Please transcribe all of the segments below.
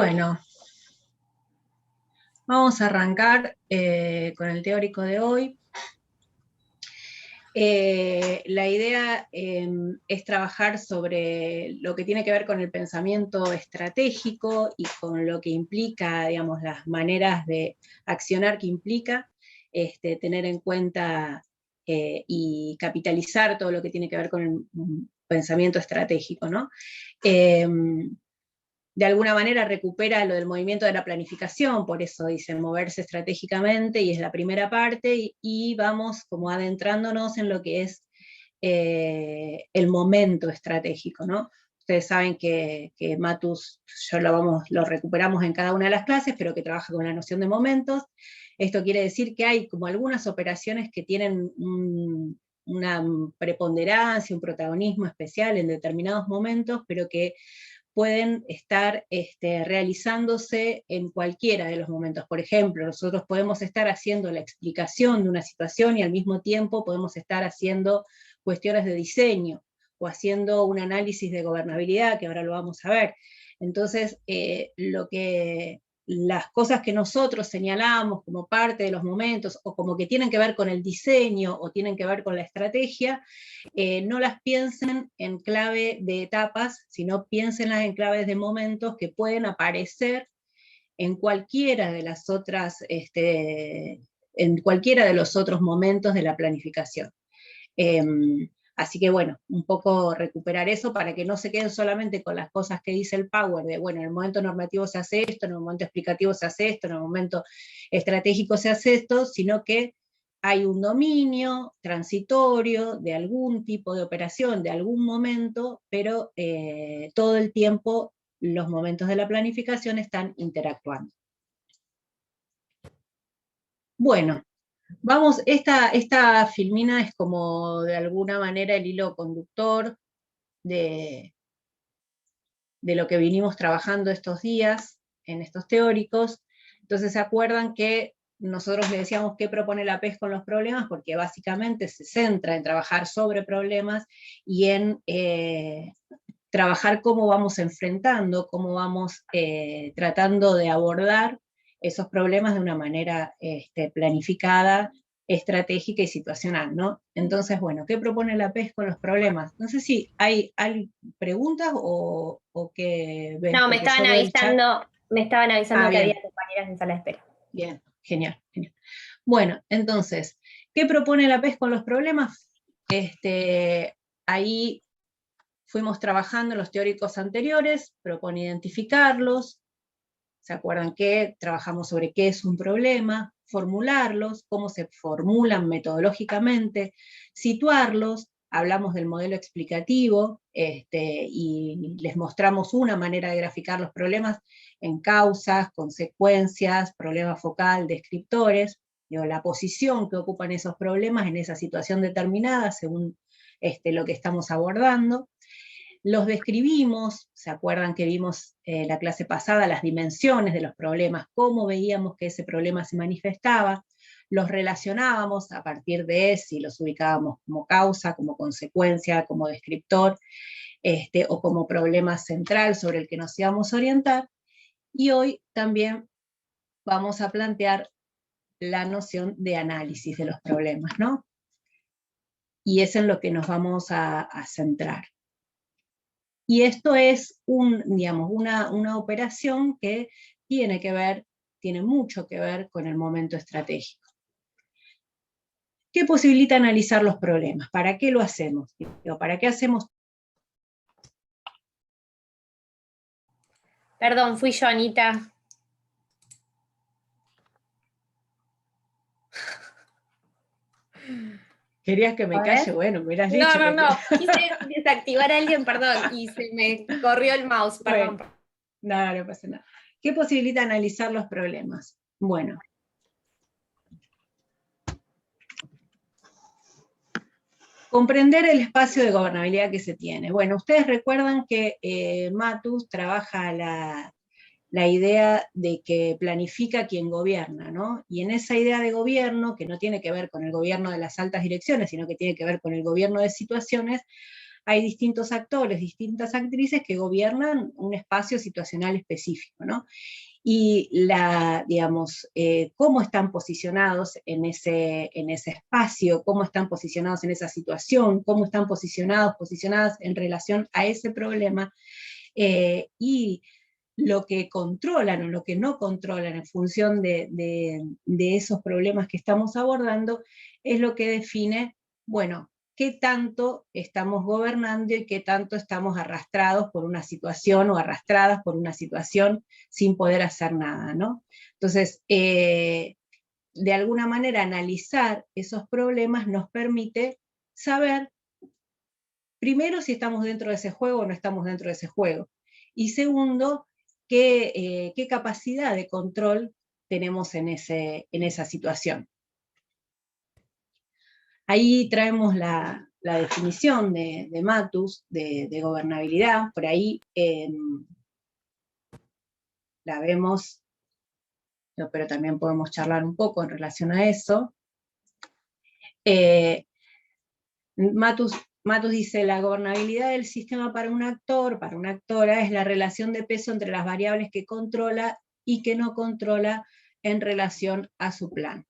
Bueno, vamos a arrancar con el teórico de hoy. La idea es trabajar sobre lo que tiene que ver con el pensamiento estratégico y con lo que implica, digamos, las maneras de accionar que implica, tener en cuenta y capitalizar todo lo que tiene que ver con el pensamiento estratégico, ¿no? De alguna manera recupera lo del movimiento de la planificación, por eso dice moverse estratégicamente, y es la primera parte, y vamos como adentrándonos en lo que es el momento estratégico, ¿no? Ustedes saben que Matus, lo recuperamos en cada una de las clases, pero que trabaja con la noción de momentos. Esto quiere decir que hay como algunas operaciones que tienen una preponderancia, un protagonismo especial en determinados momentos, pero que pueden estar realizándose en cualquiera de los momentos. Por ejemplo, nosotros podemos estar haciendo la explicación de una situación y al mismo tiempo podemos estar haciendo cuestiones de diseño o haciendo un análisis de gobernabilidad, que ahora lo vamos a ver. Entonces, las cosas que nosotros señalamos como parte de los momentos, o como que tienen que ver con el diseño, o tienen que ver con la estrategia, no las piensen en clave de etapas, sino piénsenlas en claves de momentos que pueden aparecer en cualquiera de las otras, en cualquiera de los otros momentos de la planificación. Así que bueno, un poco recuperar eso para que no se queden solamente con las cosas que dice el Power, de bueno, en el momento normativo se hace esto, en el momento explicativo se hace esto, en el momento estratégico se hace esto, sino que hay un dominio transitorio de algún tipo de operación, de algún momento, pero todo el tiempo los momentos de la planificación están interactuando. Bueno, vamos, esta filmina es como de alguna manera el hilo conductor de lo que vinimos trabajando estos días en estos teóricos. Entonces se acuerdan que nosotros le decíamos qué propone la PES con los problemas, porque básicamente se centra en trabajar sobre problemas y en trabajar cómo vamos enfrentando, cómo vamos tratando de abordar esos problemas de una manera planificada, estratégica y situacional, ¿no? Entonces, bueno, ¿qué propone la PES con los problemas? No sé si hay preguntas o qué ves. No, me estaban avisando que bien. había compañeras en sala de espera. Bien, genial, genial. Bueno, entonces, ¿qué propone la PES con los problemas? Ahí fuimos trabajando en los teóricos anteriores, propone identificarlos, ¿se acuerdan que trabajamos sobre qué es un problema? Formularlos, cómo se formulan metodológicamente, situarlos, hablamos del modelo explicativo, y les mostramos una manera de graficar los problemas en causas, consecuencias, problema focal, descriptores, la posición que ocupan esos problemas en esa situación determinada según lo que estamos abordando. Los describimos, ¿se acuerdan que vimos la clase pasada las dimensiones de los problemas, cómo veíamos que ese problema se manifestaba? Los relacionábamos a partir de si los ubicábamos como causa, como consecuencia, como descriptor, o como problema central sobre el que nos íbamos a orientar. Y hoy también vamos a plantear la noción de análisis de los problemas, ¿no? Y es en lo que nos vamos a centrar. Y esto es una operación que tiene mucho que ver con el momento estratégico. ¿Qué posibilita analizar los problemas? ¿Para qué lo hacemos? ¿Para qué hacemos? Perdón, fui yo, Anita. ¿Querías que me calle? Bueno, me hubieras dicho. No, quise desactivar a alguien, perdón, y se me corrió el mouse, perdón. Bueno, nada, no pasa nada. ¿Qué posibilita analizar los problemas? Bueno, comprender el espacio de gobernabilidad que se tiene. Bueno, ustedes recuerdan que Matus trabaja la idea de que planifica quien gobierna, ¿no? Y en esa idea de gobierno, que no tiene que ver con el gobierno de las altas direcciones, sino que tiene que ver con el gobierno de situaciones, hay distintos actores, distintas actrices que gobiernan un espacio situacional específico, ¿no? Y digamos, cómo están posicionados en ese espacio, cómo están posicionados en esa situación, cómo están posicionadas en relación a ese problema, y lo que controlan o lo que no controlan en función de esos problemas que estamos abordando, es lo que define, bueno, qué tanto estamos gobernando y qué tanto estamos arrastrados por una situación o arrastradas por una situación sin poder hacer nada, ¿no? Entonces, de alguna manera analizar esos problemas nos permite saber, primero, si estamos dentro de ese juego o no estamos dentro de ese juego. Y segundo, qué capacidad de control tenemos en esa situación. Ahí traemos la definición de Matus de gobernabilidad, por ahí la vemos, pero también podemos charlar un poco en relación a eso. Matus dice, la gobernabilidad del sistema para un actor, para una actora, es la relación de peso entre las variables que controla y que no controla en relación a su plan.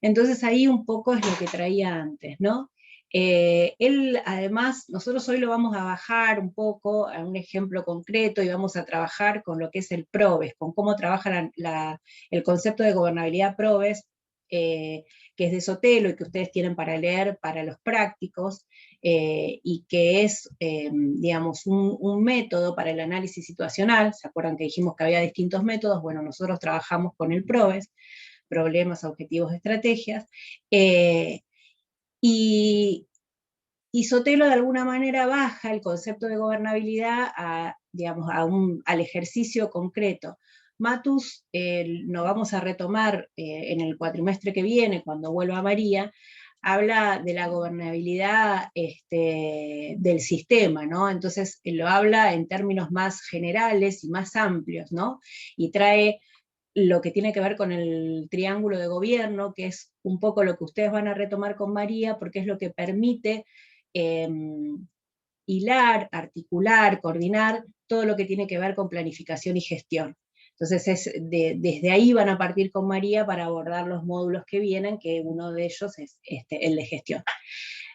Entonces ahí un poco es lo que traía antes, ¿no? Él, además, nosotros hoy lo vamos a bajar un poco a un ejemplo concreto y vamos a trabajar con lo que es el PROVES, con cómo trabaja el concepto de gobernabilidad PROVES, que es de Sotelo y que ustedes tienen para leer para los prácticos, y que es, digamos, un método para el análisis situacional. ¿Se acuerdan que dijimos que había distintos métodos? Bueno, nosotros trabajamos con el PROVES, problemas, objetivos, estrategias, y Sotelo de alguna manera baja el concepto de gobernabilidad digamos, al ejercicio concreto. Matus, lo vamos a retomar en el cuatrimestre que viene, cuando vuelva María, habla de la gobernabilidad del sistema, ¿no? Entonces lo habla en términos más generales y más amplios, ¿no? Y trae lo que tiene que ver con el triángulo de gobierno, que es un poco lo que ustedes van a retomar con María, porque es lo que permite hilar, articular, coordinar todo lo que tiene que ver con planificación y gestión. Entonces desde ahí van a partir con María para abordar los módulos que vienen, que uno de ellos es el de gestión.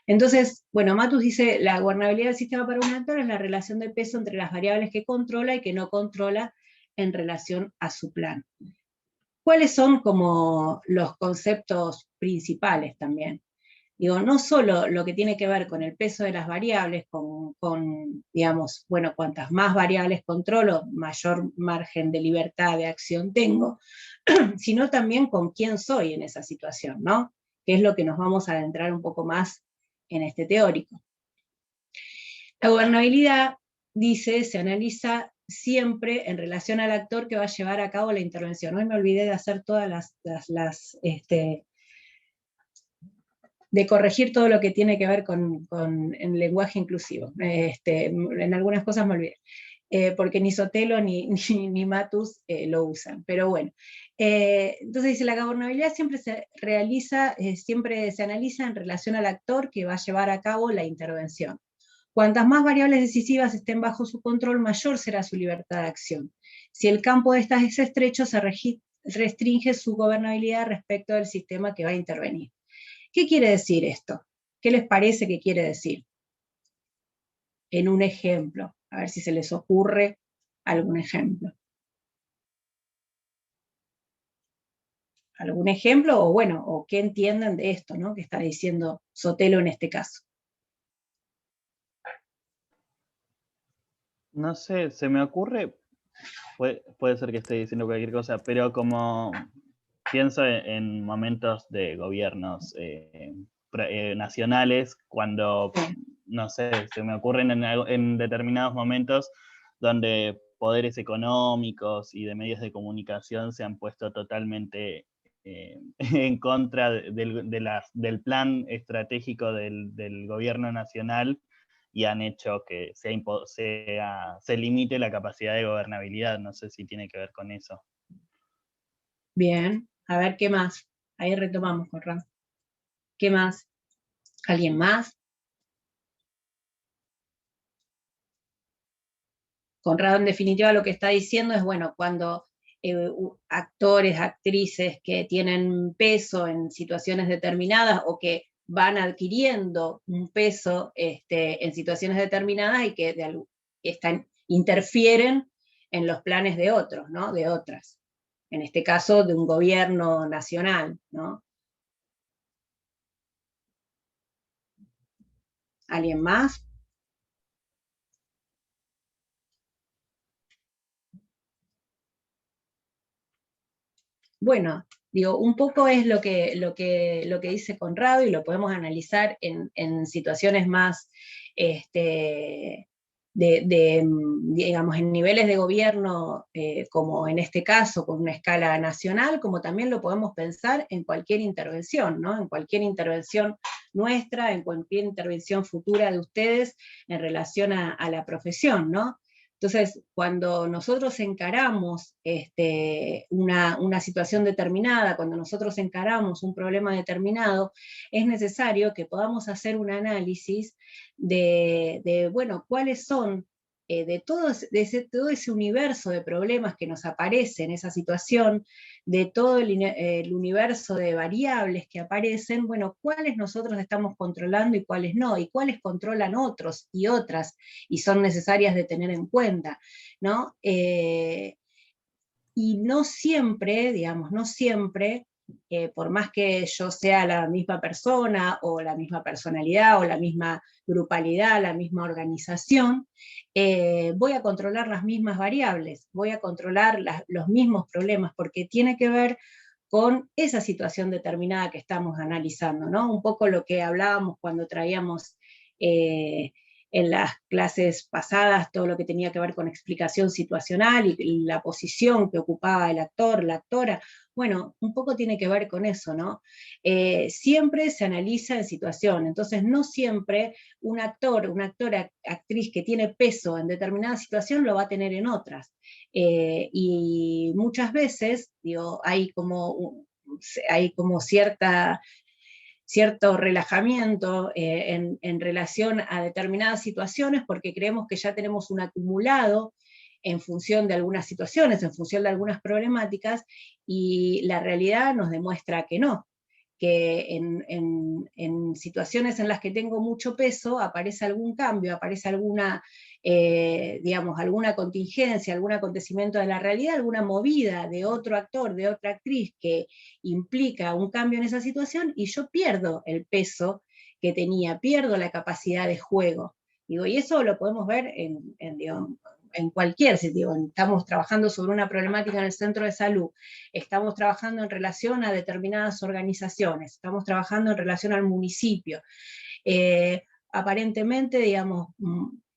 Entonces, bueno, Matus dice, la gobernabilidad del sistema para un actor es la relación de peso entre las variables que controla y que no controla en relación a su plan. ¿Cuáles son como los conceptos principales también? Digo, no solo lo que tiene que ver con el peso de las variables, digamos, bueno, cuantas más variables controlo, mayor margen de libertad de acción tengo, sino también con quién soy en esa situación, ¿no? Que es lo que nos vamos a adentrar un poco más en este teórico. La gobernabilidad, dice, se analiza siempre en relación al actor que va a llevar a cabo la intervención. Hoy me olvidé de hacer todas de corregir todo lo que tiene que ver con el lenguaje inclusivo. En algunas cosas me olvidé, porque ni Sotelo ni Matus lo usan, pero bueno. Entonces dice, la gobernabilidad siempre se realiza, siempre se analiza en relación al actor que va a llevar a cabo la intervención. Cuantas más variables decisivas estén bajo su control, mayor será su libertad de acción. Si el campo de estas es estrecho, se restringe su gobernabilidad respecto del sistema que va a intervenir. ¿Qué quiere decir esto? ¿Qué les parece que quiere decir? En un ejemplo, a ver si se les ocurre algún ejemplo. ¿Algún ejemplo? O bueno, o qué entienden de esto, ¿no? Que está diciendo Sotelo en este caso. No sé, se me ocurre, puede ser que esté diciendo cualquier cosa, pero como pienso en momentos de gobiernos nacionales, cuando, no sé, se me ocurren en determinados momentos donde poderes económicos y de medios de comunicación se han puesto totalmente en contra del plan estratégico del gobierno nacional, y han hecho que se limite la capacidad de gobernabilidad. No sé si tiene que ver con eso. Bien, a ver, ¿qué más? Ahí retomamos, Conrad. ¿Qué más? ¿Alguien más? Conrado en definitiva lo que está diciendo es, bueno, cuando actores, actrices que tienen peso en situaciones determinadas o que van adquiriendo un peso en situaciones determinadas y que interfieren en los planes de otros, ¿no? De otras. En este caso, de un gobierno nacional, ¿no? ¿Alguien más? Bueno, digo, un poco es lo que dice Conrado, y lo podemos analizar en situaciones más, digamos, en niveles de gobierno, como en este caso, con una escala nacional, como también lo podemos pensar en cualquier intervención, ¿no? En cualquier intervención nuestra, en cualquier intervención futura de ustedes en relación a la profesión, ¿no? Entonces, cuando nosotros encaramos una situación determinada, cuando nosotros encaramos un problema determinado, es necesario que podamos hacer un análisis bueno, cuáles son, de todo ese universo de problemas que nos aparece en esa situación, de todo el universo de variables que aparecen, bueno, cuáles nosotros estamos controlando y cuáles no, y cuáles controlan otros y otras, y son necesarias de tener en cuenta, ¿no? Y no siempre, digamos, no siempre, por más que yo sea la misma persona, o la misma personalidad, o la misma grupalidad, la misma organización, voy a controlar las mismas variables, voy a controlar los mismos problemas, porque tiene que ver con esa situación determinada que estamos analizando, ¿no? Un poco lo que hablábamos cuando traíamos en las clases pasadas, todo lo que tenía que ver con explicación situacional y la posición que ocupaba el actor, la actora. Bueno, un poco tiene que ver con eso, ¿no? Siempre se analiza en situación, entonces no siempre un actor, una actora, actriz que tiene peso en determinada situación lo va a tener en otras. Y muchas veces, digo, hay como cierto relajamiento en relación a determinadas situaciones, porque creemos que ya tenemos un acumulado en función de algunas situaciones, en función de algunas problemáticas, y la realidad nos demuestra que no, que en situaciones en las que tengo mucho peso aparece algún cambio, aparece digamos, alguna contingencia, algún acontecimiento de la realidad, alguna movida de otro actor, de otra actriz que implica un cambio en esa situación, y yo pierdo el peso que tenía, pierdo la capacidad de juego. Digo, y eso lo podemos ver en cualquier sitio. Estamos trabajando sobre una problemática en el centro de salud, estamos trabajando en relación a determinadas organizaciones, estamos trabajando en relación al municipio. Aparentemente, digamos,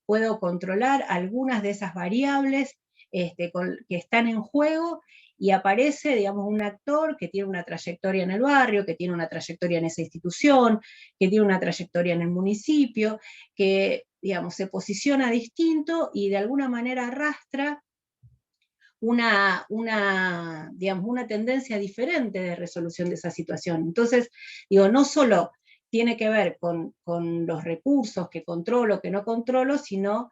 puedo controlar algunas de esas variables que están en juego, y aparece, digamos, un actor que tiene una trayectoria en el barrio, que tiene una trayectoria en esa institución, que tiene una trayectoria en el municipio, que, digamos, se posiciona distinto y de alguna manera arrastra digamos, una tendencia diferente de resolución de esa situación. Entonces, digo, no solo tiene que ver con los recursos que controlo, que no controlo, sino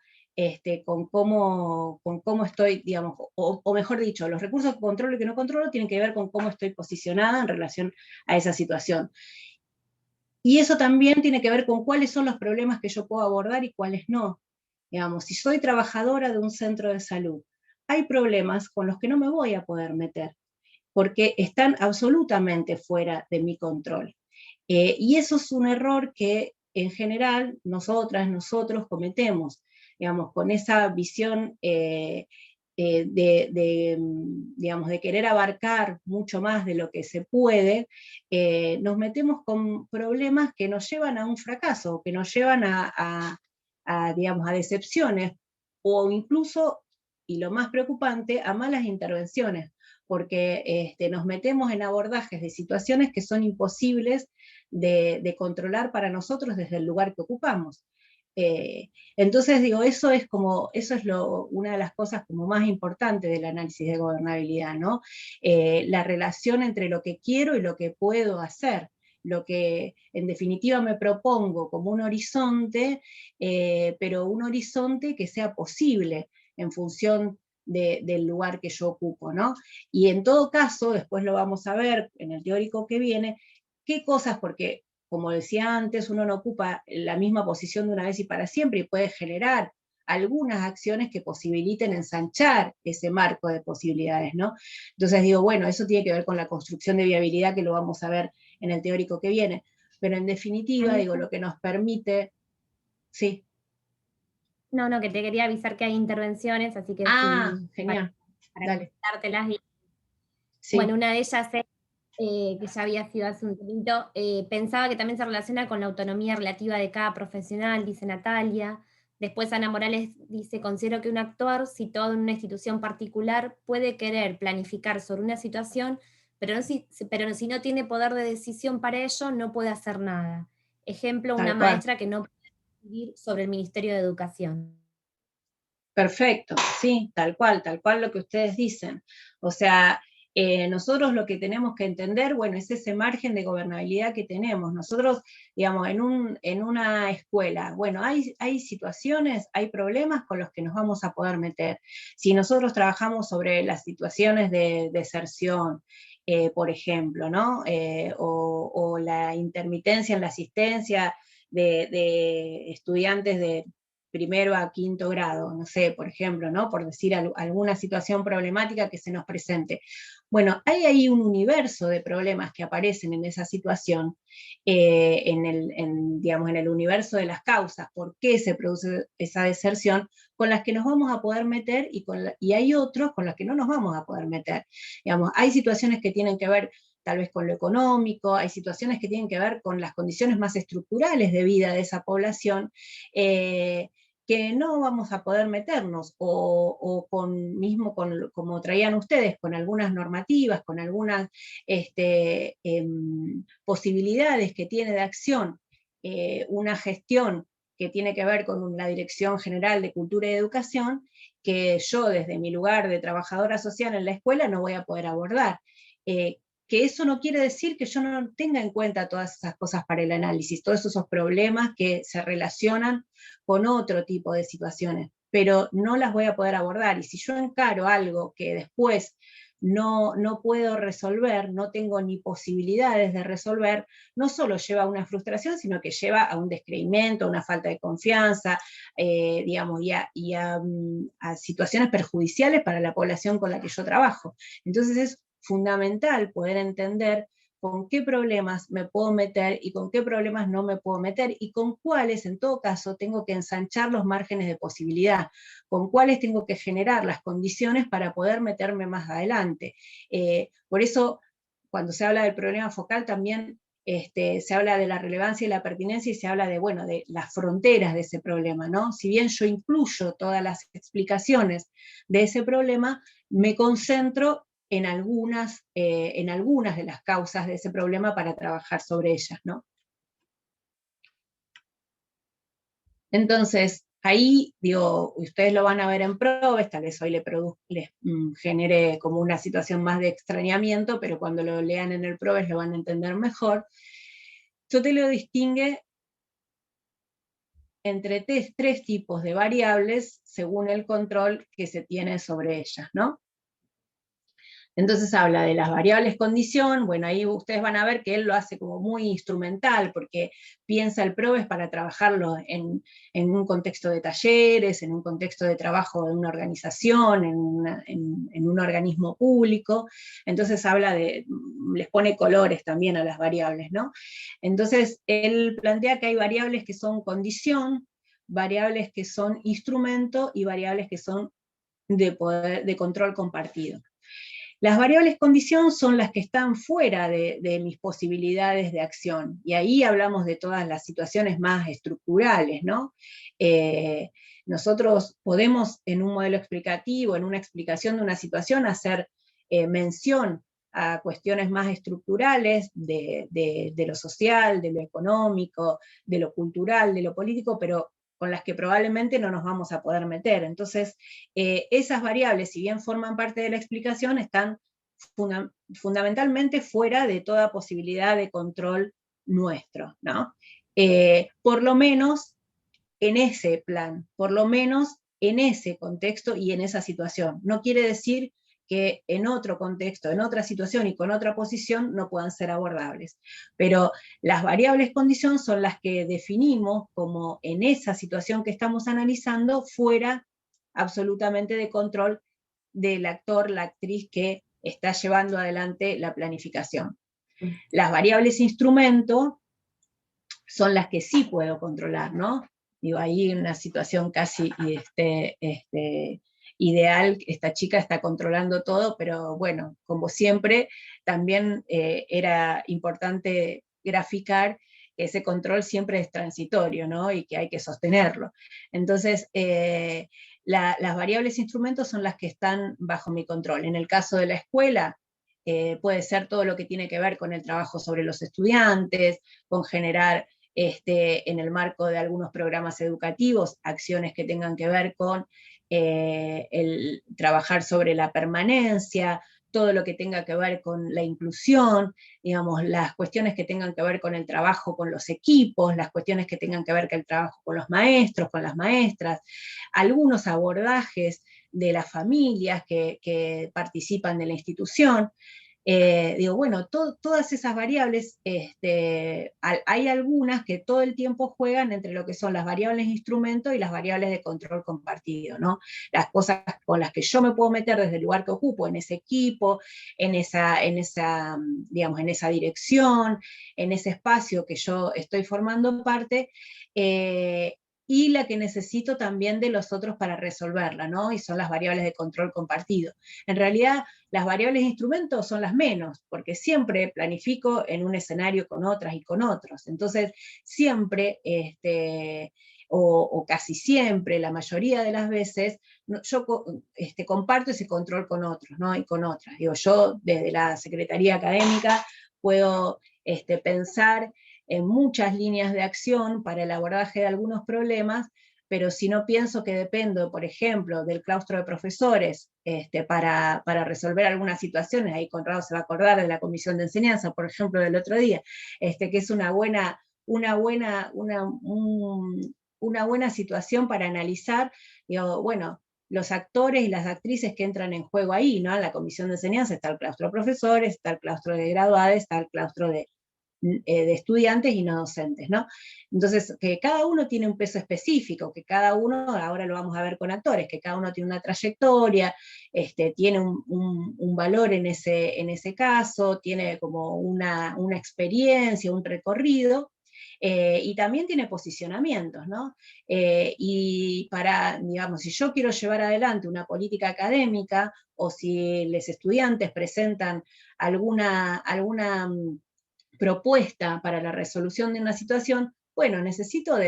con cómo estoy, digamos, o mejor dicho, los recursos que controlo y que no controlo tienen que ver con cómo estoy posicionada en relación a esa situación. Y eso también tiene que ver con cuáles son los problemas que yo puedo abordar y cuáles no. Digamos, si soy trabajadora de un centro de salud, hay problemas con los que no me voy a poder meter, porque están absolutamente fuera de mi control. Y eso es un error que en general nosotros cometemos, digamos, con esa visión digamos, de querer abarcar mucho más de lo que se puede, nos metemos con problemas que nos llevan a un fracaso, que nos llevan digamos, a decepciones, o incluso, y lo más preocupante, a malas intervenciones, porque nos metemos en abordajes de situaciones que son imposibles de controlar para nosotros desde el lugar que ocupamos. Entonces, digo, eso es una de las cosas como más importantes del análisis de gobernabilidad, ¿no? La relación entre lo que quiero y lo que puedo hacer, lo que en definitiva me propongo como un horizonte, pero un horizonte que sea posible. en función del lugar que yo ocupo, ¿no? Y en todo caso, después lo vamos a ver en el teórico que viene, qué cosas, porque como decía antes, uno no ocupa la misma posición de una vez y para siempre, y puede generar algunas acciones que posibiliten ensanchar ese marco de posibilidades, ¿no? Entonces digo, bueno, eso tiene que ver con la construcción de viabilidad, que lo vamos a ver en el teórico que viene, pero en definitiva, digo, lo que nos permite, sí. No, que te quería avisar que hay intervenciones, así que genial, para dale. contártelas. Sí. Bueno, una de ellas es, que ya había sido hace un tiempo, pensaba que también se relaciona con la autonomía relativa de cada profesional, dice Natalia. Después Ana Morales dice, considero que un actor situado en una institución particular puede querer planificar sobre una situación, pero si no tiene poder de decisión para ello, no puede hacer nada. Ejemplo, una maestra que no puede decidir sobre el Ministerio de Educación. Perfecto, sí, tal cual lo que ustedes dicen. O sea, nosotros lo que tenemos que entender, bueno, es ese margen de gobernabilidad que tenemos. Nosotros, digamos, en una escuela, bueno, hay situaciones, hay problemas con los que nos vamos a poder meter. Si nosotros trabajamos sobre las situaciones de deserción, por ejemplo, ¿no? O la intermitencia en la asistencia de estudiantes de primero a quinto grado, no sé, por ejemplo, ¿no? Por decir alguna situación problemática que se nos presente. Bueno, hay ahí un universo de problemas que aparecen en esa situación, digamos, en el universo de las causas, por qué se produce esa deserción, con las que nos vamos a poder meter, y hay otros con los que no nos vamos a poder meter. Digamos, hay situaciones que tienen que ver tal vez con lo económico, hay situaciones que tienen que ver con las condiciones más estructurales de vida de esa población, que no vamos a poder meternos, o como traían ustedes, con algunas normativas, con algunas posibilidades que tiene de acción una gestión que tiene que ver con la Dirección General de Cultura y Educación, que yo desde mi lugar de trabajadora social en la escuela no voy a poder abordar. Que eso no quiere decir que yo no tenga en cuenta todas esas cosas para el análisis, todos esos problemas que se relacionan con otro tipo de situaciones, pero no las voy a poder abordar. Y si yo encaro algo que después no puedo resolver, no tengo ni posibilidades de resolver, no solo lleva a una frustración, sino que lleva a un descreimiento, a una falta de confianza, digamos, y a situaciones perjudiciales para la población con la que yo trabajo. Entonces es fundamental poder entender con qué problemas me puedo meter y con qué problemas no me puedo meter, y con cuáles, en todo caso, tengo que ensanchar los márgenes de posibilidad, con cuáles tengo que generar las condiciones para poder meterme más adelante. Por eso, cuando se habla del problema focal, también se habla de la relevancia y la pertinencia, y se habla de, bueno, de las fronteras de ese problema, ¿no? Si bien yo incluyo todas las explicaciones de ese problema, me concentro en algunas de las causas de ese problema para trabajar sobre ellas, ¿no? Entonces, ahí, digo, ustedes lo van a ver en probes, tal vez hoy les genere como una situación más de extrañamiento, pero cuando lo lean en el probes lo van a entender mejor. Sotelo distingue entre tres tipos de variables según el control que se tiene sobre ellas, ¿no? Entonces habla de las variables condición. Bueno, ahí ustedes van a ver que él lo hace como muy instrumental, porque piensa el probes para trabajarlo en un contexto de talleres, en un contexto de trabajo de una organización, en un organismo público. Entonces les pone colores también a las variables, ¿no? Entonces él plantea que hay variables que son condición, variables que son instrumento y variables que son de control compartido. Las variables condición son las que están fuera de mis posibilidades de acción, y ahí hablamos de todas las situaciones más estructurales, ¿no? Nosotros podemos en un modelo explicativo, en una explicación de una situación, hacer mención a cuestiones más estructurales de lo social, de lo económico, de lo cultural, de lo político, pero con las que probablemente no nos vamos a poder meter. Entonces, esas variables, si bien forman parte de la explicación, están fundamentalmente fuera de toda posibilidad de control nuestro, ¿no? Por lo menos en ese plan, por lo menos en ese contexto y en esa situación. No quiere decir que en otro contexto, en otra situación y con otra posición no puedan ser abordables. Pero las variables condición son las que definimos como en esa situación que estamos analizando fuera absolutamente de control del actor, la actriz que está llevando adelante la planificación. Las variables instrumento son las que sí puedo controlar, ¿no? Digo, ahí en una situación casi ideal, esta chica está controlando todo, pero bueno, como siempre, también era importante graficar que ese control siempre es transitorio, ¿no? Y que hay que sostenerlo. Entonces, las variables instrumentos son las que están bajo mi control. En el caso de la escuela, puede ser todo lo que tiene que ver con el trabajo sobre los estudiantes, con generar en el marco de algunos programas educativos, acciones que tengan que ver con el trabajar sobre la permanencia, todo lo que tenga que ver con la inclusión, digamos, las cuestiones que tengan que ver con el trabajo con los equipos, las cuestiones que tengan que ver con el trabajo con los maestros, con las maestras, algunos abordajes de las familias que participan de la institución. Digo, bueno, todas esas variables, hay algunas que todo el tiempo juegan entre lo que son las variables de instrumento y las variables de control compartido, ¿no? Las cosas con las que yo me puedo meter desde el lugar que ocupo, en ese equipo, digamos, en esa dirección, en ese espacio que yo estoy formando parte, y la que necesito también de los otros para resolverla, ¿no? Y son las variables de control compartido. En realidad, las variables de instrumento son las menos, porque siempre planifico en un escenario con otras y con otros. Entonces, siempre, o casi siempre, la mayoría de las veces, yo comparto ese control con otros, ¿no? Y con otras. Digo, yo desde la Secretaría Académica puedo pensar en muchas líneas de acción para el abordaje de algunos problemas, pero si no pienso que dependo, por ejemplo, del claustro de profesores para resolver algunas situaciones, ahí Conrado se va a acordar de la comisión de enseñanza, por ejemplo, del otro día, que es una buena situación para analizar, digo, bueno, los actores y las actrices que entran en juego ahí, ¿no? En la comisión de enseñanza está el claustro de profesores, está el claustro de graduados, está el claustro de estudiantes y no docentes, ¿no? Entonces, que cada uno tiene un peso específico, que cada uno, ahora lo vamos a ver con actores, que cada uno tiene una trayectoria, tiene un valor en ese caso, tiene como una experiencia, un recorrido, y también tiene posicionamientos, ¿no? Y digamos, si yo quiero llevar adelante una política académica, o si los estudiantes presentan alguna propuesta para la resolución de una situación, bueno, necesito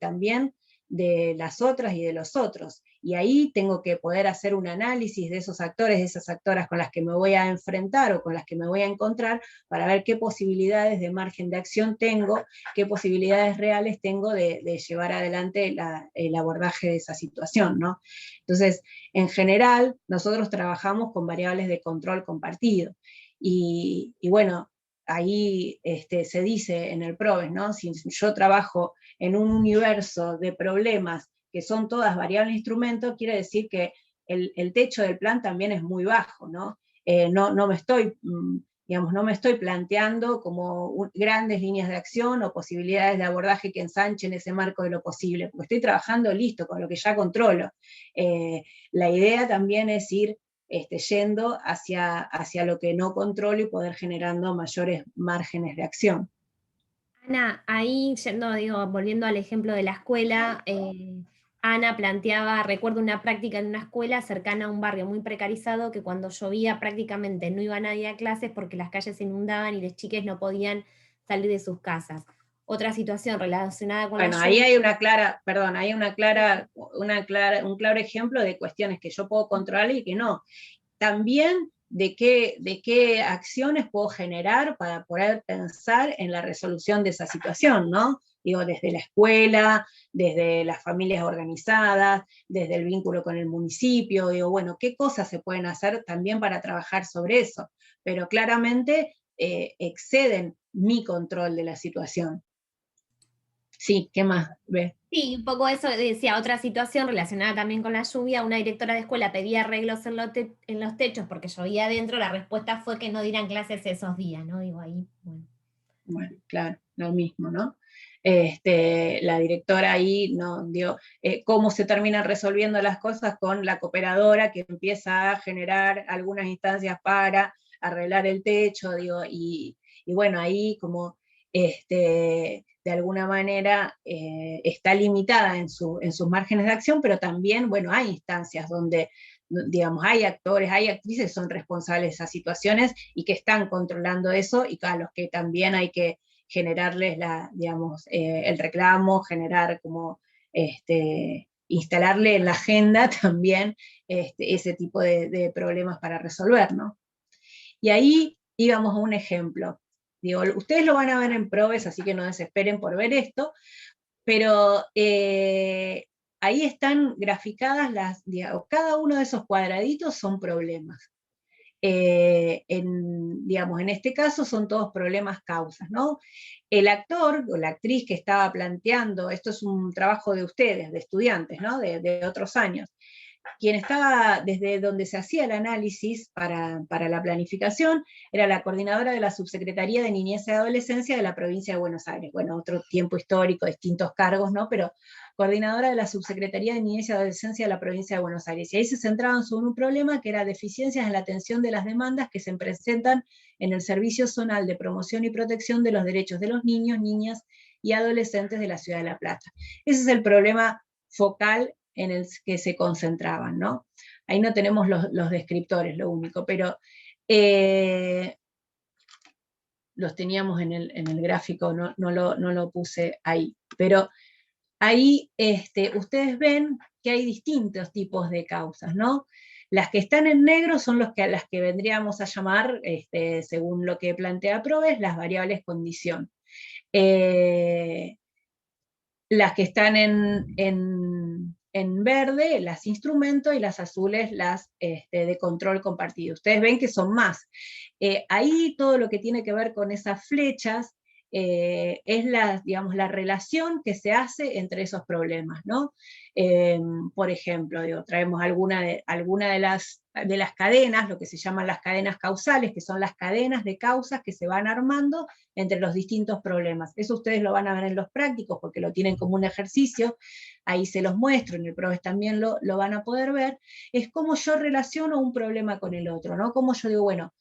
también de las otras y de los otros. Y ahí tengo que poder hacer un análisis de esos actores, de esas actoras con las que me voy a enfrentar o con las que me voy a encontrar, para ver qué posibilidades de margen de acción tengo, qué posibilidades reales tengo de llevar adelante el abordaje de esa situación, ¿no? Entonces, en general, nosotros trabajamos con variables de control compartido. Y bueno, ahí se dice en el PROVES, ¿no? Si yo trabajo en un universo de problemas que son todas variables de instrumento, quiere decir que el techo del plan también es muy bajo, ¿no? No me estoy, digamos, no me estoy planteando como grandes líneas de acción o posibilidades de abordaje que ensanchen ese marco de lo posible, porque estoy trabajando listo con lo que ya controlo. La idea también es ir yendo hacia lo que no controlo y poder generando mayores márgenes de acción. Ana, ahí volviendo al ejemplo de la escuela, Ana planteaba, recuerdo una práctica en una escuela cercana a un barrio muy precarizado, que cuando llovía prácticamente no iba nadie a clases porque las calles se inundaban y los chiques no podían salir de sus casas. Otra situación relacionada con bueno, ahí hay un claro ejemplo de cuestiones que yo puedo controlar y que no. También de qué acciones puedo generar para poder pensar en la resolución de esa situación, ¿no? Digo, desde la escuela, desde las familias organizadas, desde el vínculo con el municipio, digo, bueno, ¿qué cosas se pueden hacer también para trabajar sobre eso? Pero claramente exceden mi control de la situación. Sí, ¿qué más ves? Sí, un poco eso decía, otra situación relacionada también con la lluvia, una directora de escuela pedía arreglos en los techos porque llovía adentro, la respuesta fue que no dieran clases esos días, ¿no? Digo, ahí, bueno. Bueno, claro, lo mismo, ¿no? La directora ahí no dio cómo se terminan resolviendo las cosas con la cooperadora que empieza a generar algunas instancias para arreglar el techo, digo, y bueno, ahí como de alguna manera está limitada en sus márgenes de acción, pero también, bueno, hay instancias donde, digamos, hay actores, hay actrices que son responsables de esas situaciones y que están controlando eso, y a los que también hay que generarles el reclamo, generar como, instalarle en la agenda también ese tipo de problemas para resolver, ¿no? Y ahí íbamos a un ejemplo. Digo, ustedes lo van a ver en Probes, así que no desesperen por ver esto, pero ahí están graficadas cada uno de esos cuadraditos son problemas. En este caso son todos problemas causas, ¿no? El actor o la actriz que estaba planteando, esto es un trabajo de ustedes, de estudiantes, ¿no? De otros años, quien estaba desde donde se hacía el análisis para la planificación era la coordinadora de la Subsecretaría de Niñez y Adolescencia de la provincia de Buenos Aires. Bueno, otro tiempo histórico, distintos cargos, ¿no? Pero coordinadora de la Subsecretaría de Niñez y Adolescencia de la provincia de Buenos Aires. Y ahí se centraban sobre un problema que era deficiencias en la atención de las demandas que se presentan en el Servicio Zonal de Promoción y Protección de los Derechos de los Niños, Niñas y Adolescentes de la Ciudad de La Plata. Ese es el problema focal en el que se concentraban, ¿no? Ahí no tenemos los descriptores, lo único, pero los teníamos en el gráfico, no lo puse ahí, pero ahí ustedes ven que hay distintos tipos de causas, ¿no? Las que están en negro son las que vendríamos a llamar, según lo que plantea Probes, las variables condición. Las que están en verde, las instrumentos, y las azules, las de control compartido. Ustedes ven que son más. Ahí todo lo que tiene que ver con esas flechas es digamos, la relación que se hace entre esos problemas, ¿no? Por ejemplo, traemos alguna de las cadenas, lo que se llaman las cadenas causales, que son las cadenas de causas que se van armando entre los distintos problemas. Eso ustedes lo van a ver en los prácticos porque lo tienen como un ejercicio, ahí se los muestro, en el Probes también lo van a poder ver, es cómo yo relaciono un problema con el otro, ¿no? Cómo yo digo, bueno,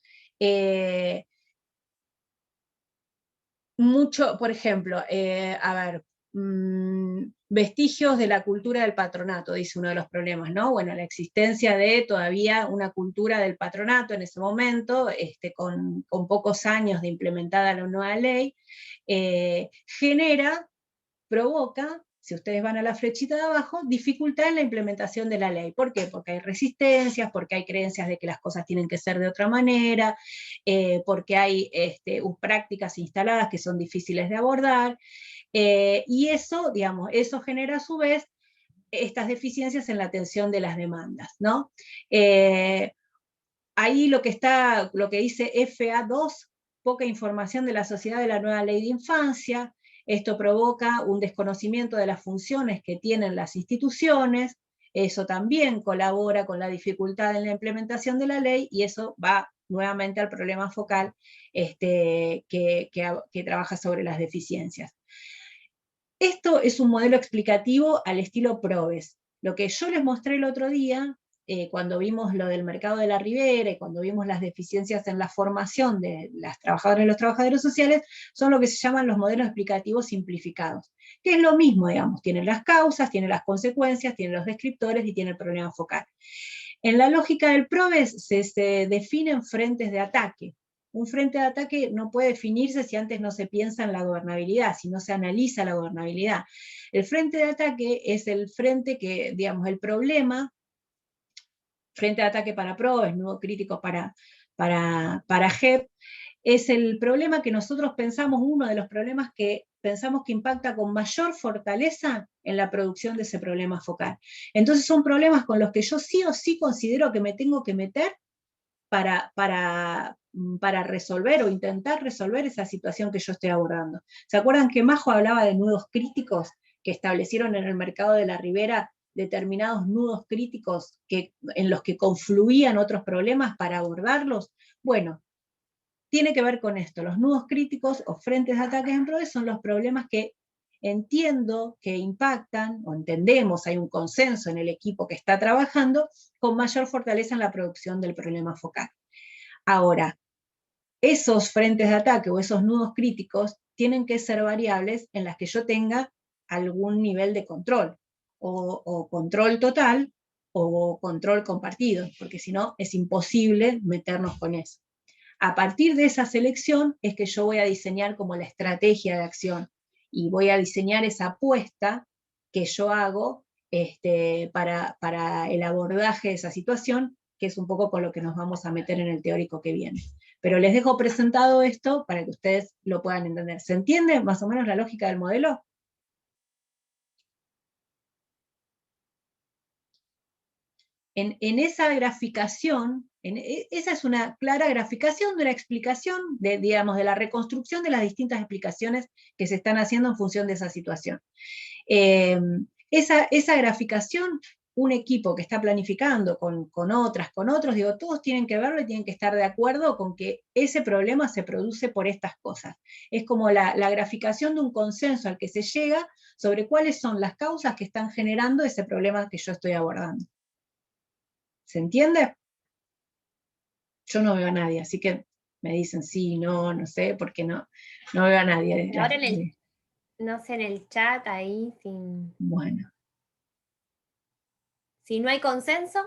por ejemplo, a ver, vestigios de la cultura del patronato, dice uno de los problemas, ¿no? Bueno, la existencia de todavía una cultura del patronato en ese momento, con pocos años de implementada la nueva ley, provoca, si ustedes van a la flechita de abajo, dificultad en la implementación de la ley. ¿Por qué? Porque hay resistencias, porque hay creencias de que las cosas tienen que ser de otra manera, porque hay prácticas instaladas que son difíciles de abordar, y eso, digamos, eso genera a su vez estas deficiencias en la atención de las demandas, ¿no? Ahí lo que dice FA2, poca información de la sociedad de la nueva ley de infancia. Esto provoca un desconocimiento de las funciones que tienen las instituciones, eso también colabora con la dificultad en la implementación de la ley, y eso va nuevamente al problema focal que trabaja sobre las deficiencias. Esto es un modelo explicativo al estilo Probes. Lo que yo les mostré el otro día, cuando vimos lo del mercado de la Ribera y cuando vimos las deficiencias en la formación de las trabajadoras y los trabajadores sociales, son lo que se llaman los modelos explicativos simplificados, que es lo mismo, digamos, tienen las causas, tienen las consecuencias, tienen los descriptores y tiene el problema focal. En la lógica del Probes se definen frentes de ataque. Un frente de ataque no puede definirse si antes no se piensa en la gobernabilidad, si no se analiza la gobernabilidad. El frente de ataque es el frente que, digamos, el problema, frente de ataque para Probes, nuevo crítico para JEP, es el problema que nosotros pensamos, uno de los problemas que pensamos que impacta con mayor fortaleza en la producción de ese problema focal. Entonces son problemas con los que yo sí o sí considero que me tengo que meter para para resolver o intentar resolver esa situación que yo estoy abordando. ¿Se acuerdan que Majo hablaba de nudos críticos que establecieron en el mercado de la Ribera determinados nudos críticos en los que confluían otros problemas para abordarlos? Bueno, tiene que ver con esto. Los nudos críticos o frentes de ataques en PRODE son los problemas que entiendo que impactan, o entendemos, hay un consenso en el equipo que está trabajando, con mayor fortaleza en la producción del problema focal. Ahora, esos frentes de ataque o esos nudos críticos tienen que ser variables en las que yo tenga algún nivel de control, o control total, o control compartido, porque si no es imposible meternos con eso. A partir de esa selección es que yo voy a diseñar como la estrategia de acción, y voy a diseñar esa apuesta que yo hago para el abordaje de esa situación, que es un poco con lo que nos vamos a meter en el teórico que viene. Pero les dejo presentado esto para que ustedes lo puedan entender. ¿Se entiende más o menos la lógica del modelo? En esa graficación, esa es una clara graficación de una explicación, digamos, de la reconstrucción de las distintas explicaciones que se están haciendo en función de esa situación. Esa graficación, un equipo que está planificando con otros, digo, todos tienen que verlo y tienen que estar de acuerdo con que ese problema se produce por estas cosas. Es como la graficación de un consenso al que se llega sobre cuáles son las causas que están generando ese problema que yo estoy abordando. ¿Se entiende? Yo no veo a nadie, así que me dicen sí, no sé, porque no veo a nadie. Ahora no sé, en el chat ahí, Bueno. Si no hay consenso.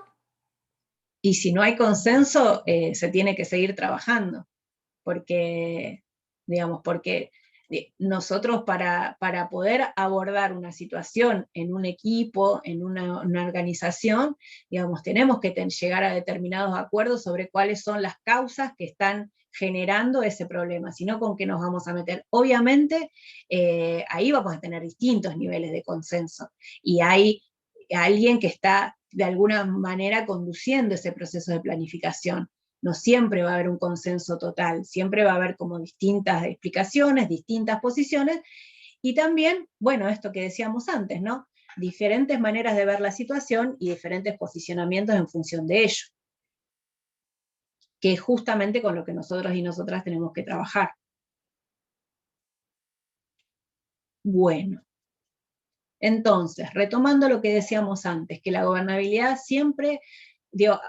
Y si no hay consenso, se tiene que seguir trabajando, porque, digamos, porque nosotros para poder abordar una situación en un equipo, en una organización, digamos, tenemos que llegar a determinados acuerdos sobre cuáles son las causas que están generando ese problema, sino con qué nos vamos a meter. Obviamente, ahí vamos a tener distintos niveles de consenso, y hay alguien que está de alguna manera conduciendo ese proceso de planificación. No siempre va a haber un consenso total, siempre va a haber como distintas explicaciones, distintas posiciones, y también, bueno, esto que decíamos antes, ¿no? Diferentes maneras de ver la situación y diferentes posicionamientos en función de ello, que es justamente con lo que nosotros y nosotras tenemos que trabajar. Bueno, entonces, retomando lo que decíamos antes, que la gobernabilidad siempre, digo,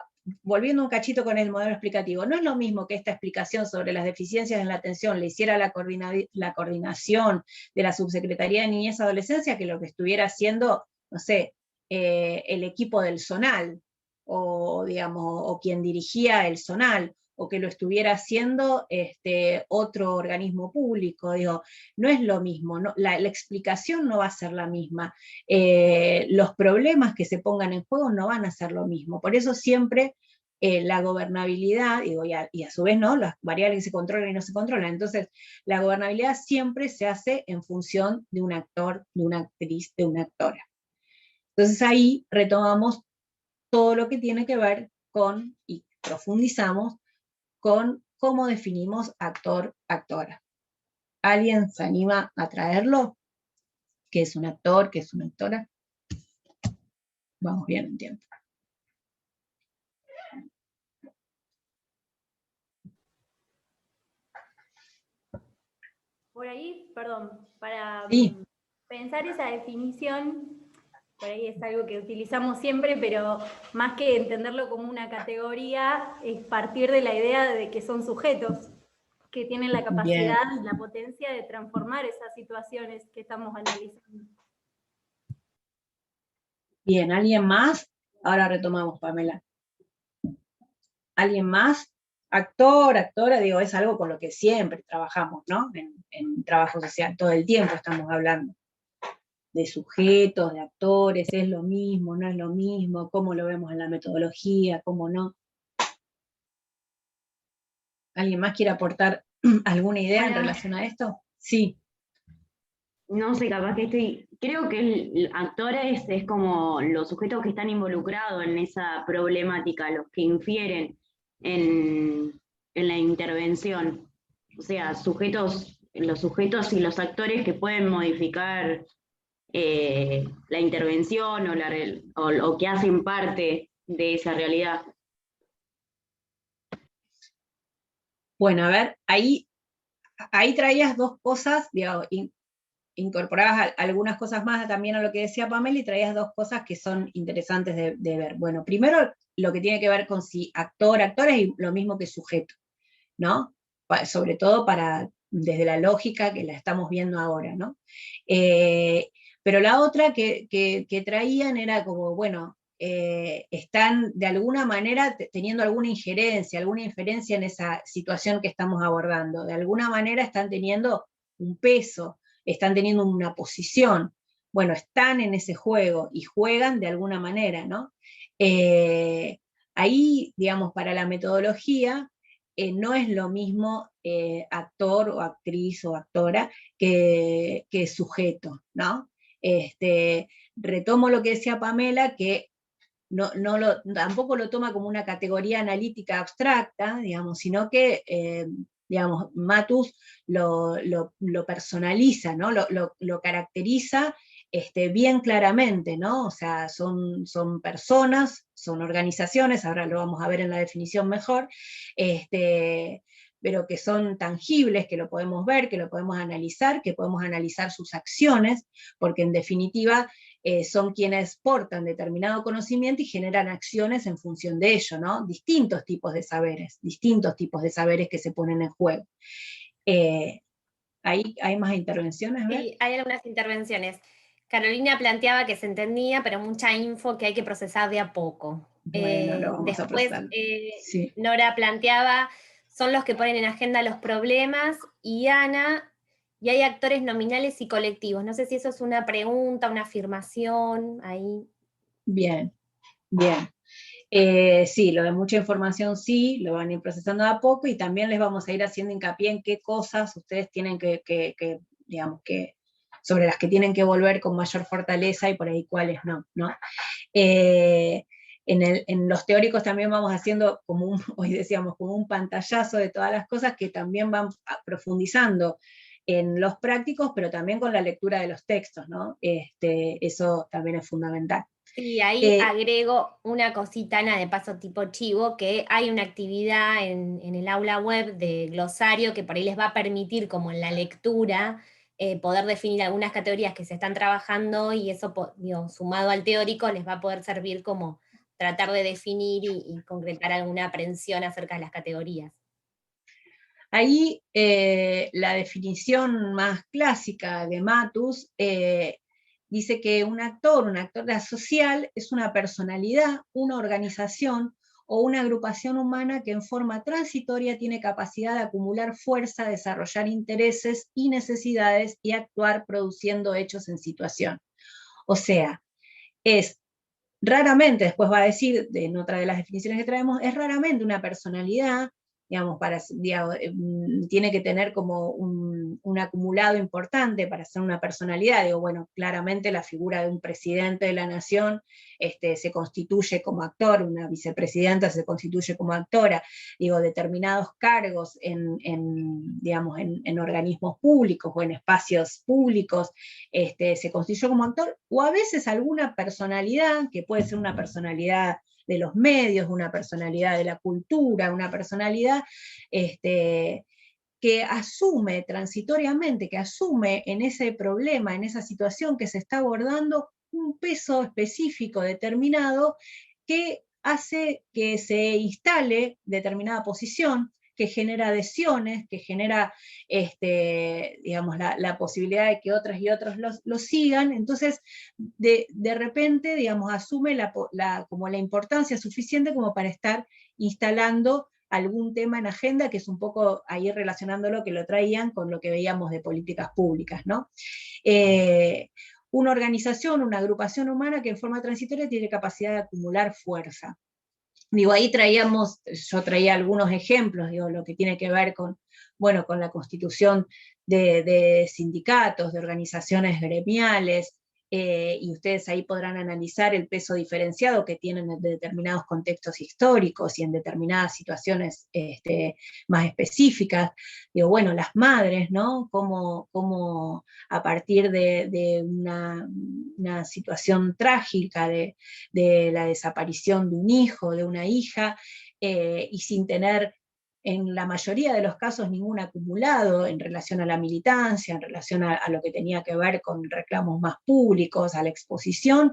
volviendo un cachito con el modelo explicativo, no es lo mismo que esta explicación sobre las deficiencias en la atención le hiciera la coordinación de la Subsecretaría de Niñez y Adolescencia que lo que estuviera haciendo, no sé, el equipo del SONAL, o digamos, o quien dirigía el SONAL, o que lo estuviera haciendo otro organismo público. Digo, no es lo mismo, no, la explicación no va a ser la misma, los problemas que se pongan en juego no van a ser lo mismo. Por eso siempre la gobernabilidad, digo, y a su vez, ¿no?, las variables que se controlan y no se controlan. Entonces, la gobernabilidad siempre se hace en función de un actor, de una actriz, de una actora. Entonces ahí retomamos todo lo que tiene que ver con, y profundizamos, con cómo definimos actor, actora. ¿Alguien se anima a traerlo? ¿Qué es un actor? ¿Qué es una actora? Vamos bien en tiempo. Por ahí, perdón, para Sí. pensar esa definición, por ahí es algo que utilizamos siempre, pero más que entenderlo como una categoría, es partir de la idea de que son sujetos, que tienen la capacidad y la potencia de transformar esas situaciones que estamos analizando. Bien, ¿alguien más? Ahora retomamos, Pamela. ¿Alguien más? Actor, actora, digo, es algo con lo que siempre trabajamos, ¿no? En trabajo social, todo el tiempo estamos hablando de sujetos, de actores, es lo mismo, no es lo mismo, cómo lo vemos en la metodología, cómo no. ¿Alguien más quiere aportar alguna idea en relación a esto? Sí. No sé, capaz que creo que el actores es como los sujetos que están involucrados en esa problemática, los que infieren en en la intervención. O sea, los sujetos y los actores que pueden modificar la intervención o que hacen parte de esa realidad. Bueno, a ver, ahí traías dos cosas, digamos, incorporabas algunas cosas más también a lo que decía Pamela, y traías dos cosas que son interesantes de ver. Bueno, primero, lo que tiene que ver con si actor es lo mismo que sujeto, ¿no? Sobre todo desde la lógica que la estamos viendo ahora, ¿no? Pero la otra que traían era como, bueno, están de alguna manera teniendo alguna inferencia en esa situación que estamos abordando. De alguna manera están teniendo un peso, están teniendo una posición. Bueno, están en ese juego y juegan de alguna manera, ¿no? Ahí, digamos, para la metodología, no es lo mismo actor o actriz o actora que sujeto, ¿no? Retomo lo que decía Pamela, que tampoco lo toma como una categoría analítica abstracta, digamos, sino que, digamos, Matus lo personaliza, ¿no? Lo caracteriza bien claramente, ¿no? O sea, son personas, son organizaciones, ahora lo vamos a ver en la definición mejor, pero que son tangibles, que lo podemos ver, que lo podemos analizar, que podemos analizar sus acciones, porque en definitiva son quienes portan determinado conocimiento y generan acciones en función de ello, ¿no? Distintos tipos de saberes que se ponen en juego. ¿Hay más intervenciones? Sí, hay algunas intervenciones. Carolina planteaba que se entendía, pero mucha info que hay que procesar de a poco. Bueno, lo vamos a procesar. Sí. Nora planteaba, son los que ponen en agenda los problemas, y Ana, y hay actores nominales y colectivos. No sé si eso es una pregunta, una afirmación, ahí. Bien. Sí, lo de mucha información sí, lo van a ir procesando de a poco, y también les vamos a ir haciendo hincapié en qué cosas ustedes tienen digamos, sobre las que tienen que volver con mayor fortaleza y por ahí cuáles no, ¿no? En los teóricos también vamos haciendo, hoy decíamos, como un pantallazo de todas las cosas que también van profundizando en los prácticos, pero también con la lectura de los textos, ¿no? Eso también es fundamental. Sí, ahí agrego una cosita, Ana, de paso tipo chivo, que hay una actividad en el aula web de glosario que por ahí les va a permitir, como en la lectura, poder definir algunas categorías que se están trabajando, y eso, digo, sumado al teórico, les va a poder servir como tratar de definir y concretar alguna aprensión acerca de las categorías. Ahí la definición más clásica de Matus dice que un actor social es una personalidad, una organización o una agrupación humana que en forma transitoria tiene capacidad de acumular fuerza, desarrollar intereses y necesidades y actuar produciendo hechos en situación. O sea, es raramente, después va a decir, en otra de las definiciones que traemos, es raramente una personalidad, digamos, tiene que tener como un acumulado importante para ser una personalidad. Digo, bueno, claramente la figura de un presidente de la nación se constituye como actor, una vicepresidenta se constituye como actora, digo, determinados cargos digamos, en organismos públicos o en espacios públicos, se constituye como actor, o a veces alguna personalidad, que puede ser una personalidad de los medios, una personalidad de la cultura, una personalidad que asume transitoriamente, que asume en ese problema, en esa situación que se está abordando, un peso específico determinado que hace que se instale determinada posición, que genera adhesiones, que genera digamos, la posibilidad de que otras y otros lo sigan. Entonces, de repente, digamos, asume como la importancia suficiente como para estar instalando algún tema en agenda, que es un poco ahí relacionándolo, que lo traían con lo que veíamos de políticas públicas, ¿no? Una organización, una agrupación humana que en forma transitoria tiene capacidad de acumular fuerza. Digo, ahí yo traía algunos ejemplos, digo, lo que tiene que ver con la constitución de sindicatos, de organizaciones gremiales, y ustedes ahí podrán analizar el peso diferenciado que tienen en determinados contextos históricos y en determinadas situaciones más específicas. Digo, bueno, las madres, ¿no? Cómo a partir de una situación trágica, de la desaparición de un hijo, de una hija, y sin tener en la mayoría de los casos ningún acumulado en relación a la militancia, en relación a lo que tenía que ver con reclamos más públicos, a la exposición,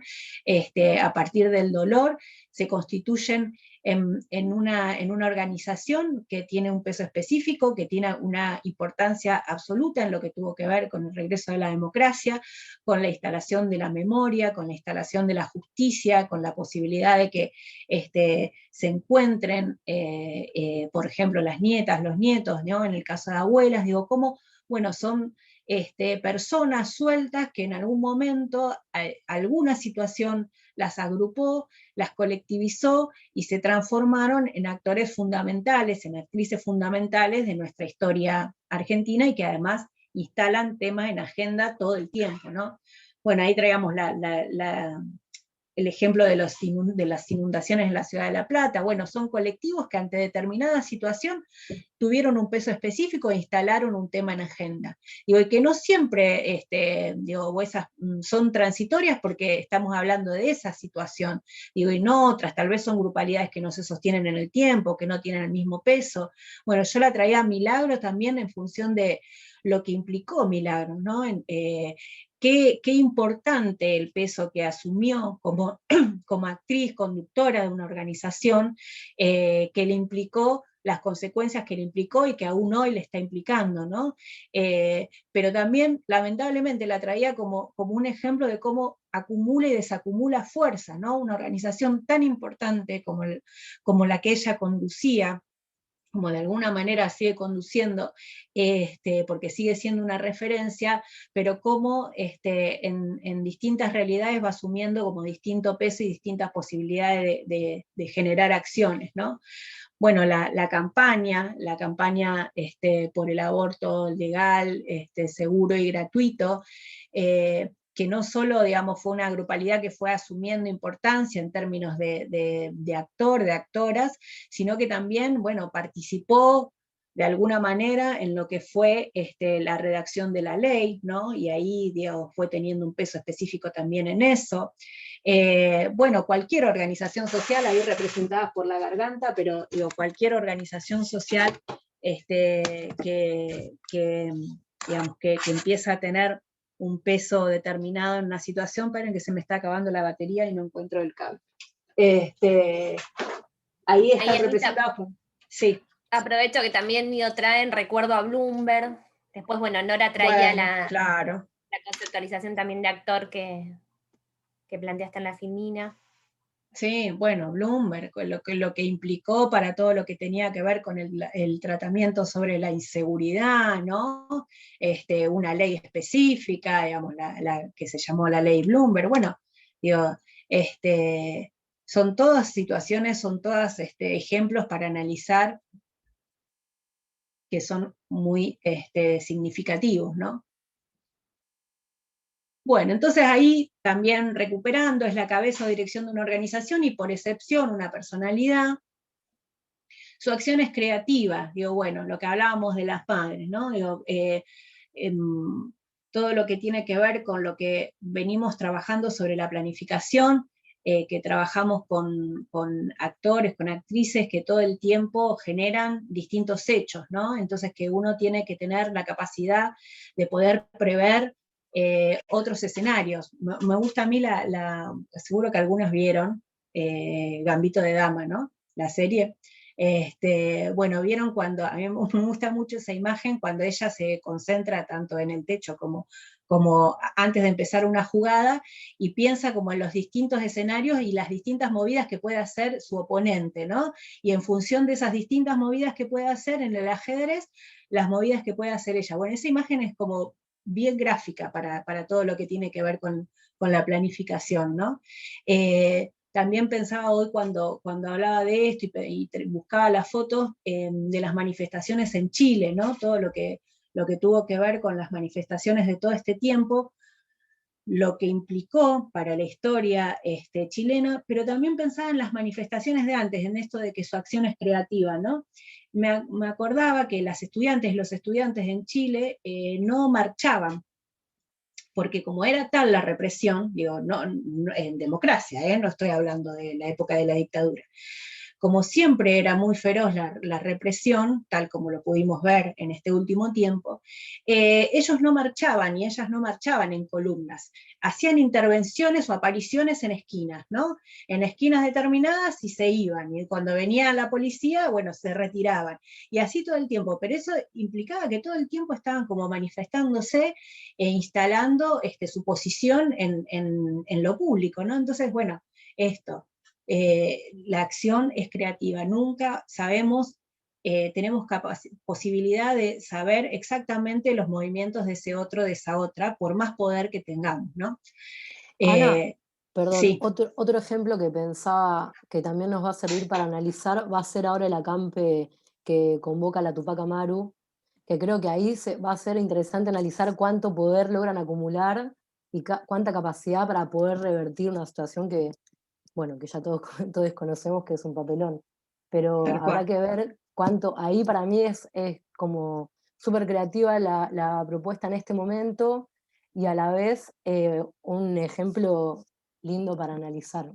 a partir del dolor, se constituyen en una organización que tiene un peso específico, que tiene una importancia absoluta en lo que tuvo que ver con el regreso de la democracia, con la instalación de la memoria, con la instalación de la justicia, con la posibilidad de que se encuentren, por ejemplo, las nietas, los nietos, ¿no? En el caso de abuelas, digo, cómo, bueno, son personas sueltas que en algún momento alguna situación las agrupó, las colectivizó y se transformaron en actores fundamentales, en actrices fundamentales de nuestra historia argentina, y que además instalan temas en agenda todo el tiempo, ¿no? Bueno, ahí traíamos el ejemplo de las inundaciones en la ciudad de La Plata. Bueno, son colectivos que ante determinada situación tuvieron un peso específico e instalaron un tema en agenda. Digo, y que no siempre esas son transitorias, porque estamos hablando de esa situación. Digo, y no otras, tal vez son grupalidades que no se sostienen en el tiempo, que no tienen el mismo peso. Bueno, yo la traía a Milagro también en función de lo que implicó Milagro, ¿no? Qué importante el peso que asumió como, como actriz, conductora de una organización, que le implicó las consecuencias que le implicó y que aún hoy le está implicando, ¿no? Pero también, lamentablemente, la traía como un ejemplo de cómo acumula y desacumula fuerza, ¿no? Una organización tan importante como la que ella conducía, como de alguna manera sigue conduciendo, porque sigue siendo una referencia, pero cómo en distintas realidades va asumiendo como distinto peso y distintas posibilidades de generar acciones, ¿no? Bueno, la campaña por el aborto legal, seguro y gratuito, que no solo, digamos, fue una grupalidad que fue asumiendo importancia en términos de actor, de actoras, sino que también, bueno, participó de alguna manera en lo que fue la redacción de la ley, ¿no? Y ahí, digamos, fue teniendo un peso específico también en eso. Bueno, cualquier organización social, ahí representadas por La Garganta, pero digo, cualquier organización social digamos, que empieza a tener un peso determinado en una situación. Esperen que se me está acabando la batería y no encuentro el cable. Ahí está representado. Sí. Aprovecho que también traen recuerdo a Bloomberg. Después, bueno, Nora traía la conceptualización también de actor que planteaste en la Filmina. Sí, bueno, Bloomberg, lo que implicó para todo lo que tenía que ver con el tratamiento sobre la inseguridad, ¿no? Una ley específica, digamos, la que se llamó la ley Bloomberg. Bueno, digo, son todas situaciones, son todas ejemplos para analizar que son muy significativos, ¿no? Bueno, entonces ahí también recuperando, es la cabeza o dirección de una organización y por excepción una personalidad. Su acción es creativa, digo, bueno, lo que hablábamos de las madres, ¿no? Digo, todo lo que tiene que ver con lo que venimos trabajando sobre la planificación, que trabajamos con actores, con actrices que todo el tiempo generan distintos hechos, ¿no? Entonces que uno tiene que tener la capacidad de poder prever otros escenarios. Me gusta a mí seguro que algunos vieron Gambito de Dama, ¿no? La serie. Bueno, vieron cuando, a mí me gusta mucho esa imagen, cuando ella se concentra tanto en el techo como antes de empezar una jugada, y piensa como en los distintos escenarios y las distintas movidas que puede hacer su oponente, ¿no? Y en función de esas distintas movidas que puede hacer en el ajedrez, las movidas que puede hacer ella. Bueno, esa imagen es como bien gráfica para todo lo que tiene que ver con la planificación, ¿no? También pensaba hoy cuando hablaba de esto y buscaba las fotos de las manifestaciones en Chile, ¿no? Todo lo que tuvo que ver con las manifestaciones de todo este tiempo. lo que implicó para la historia chilena, pero también pensaba en las manifestaciones de antes, en esto de que su acción es creativa, ¿no? Me acordaba que los estudiantes en Chile no marchaban, porque como era tal la represión, digo, no en democracia, no estoy hablando de la época de la dictadura, como siempre era muy feroz la represión, tal como lo pudimos ver en este último tiempo, ellos no marchaban y ellas no marchaban en columnas, hacían intervenciones o apariciones en esquinas, ¿no? En esquinas determinadas y se iban, y cuando venía la policía, bueno, se retiraban, y así todo el tiempo, pero eso implicaba que todo el tiempo estaban como manifestándose e instalando su posición en lo público, ¿no? Entonces, bueno, esto. La acción es creativa, nunca sabemos, tenemos posibilidad de saber exactamente los movimientos de ese otro, de esa otra, por más poder que tengamos, ¿no? Ana, perdón, Sí. otro ejemplo que pensaba que también nos va a servir para analizar va a ser ahora el acampe que convoca la Tupac Amaru, que creo que ahí va a ser interesante analizar cuánto poder logran acumular y cuánta capacidad para poder revertir una situación que, bueno, que ya todos conocemos que es un papelón, pero habrá que ver cuánto, ahí para mí es como súper creativa la propuesta en este momento y a la vez un ejemplo lindo para analizar.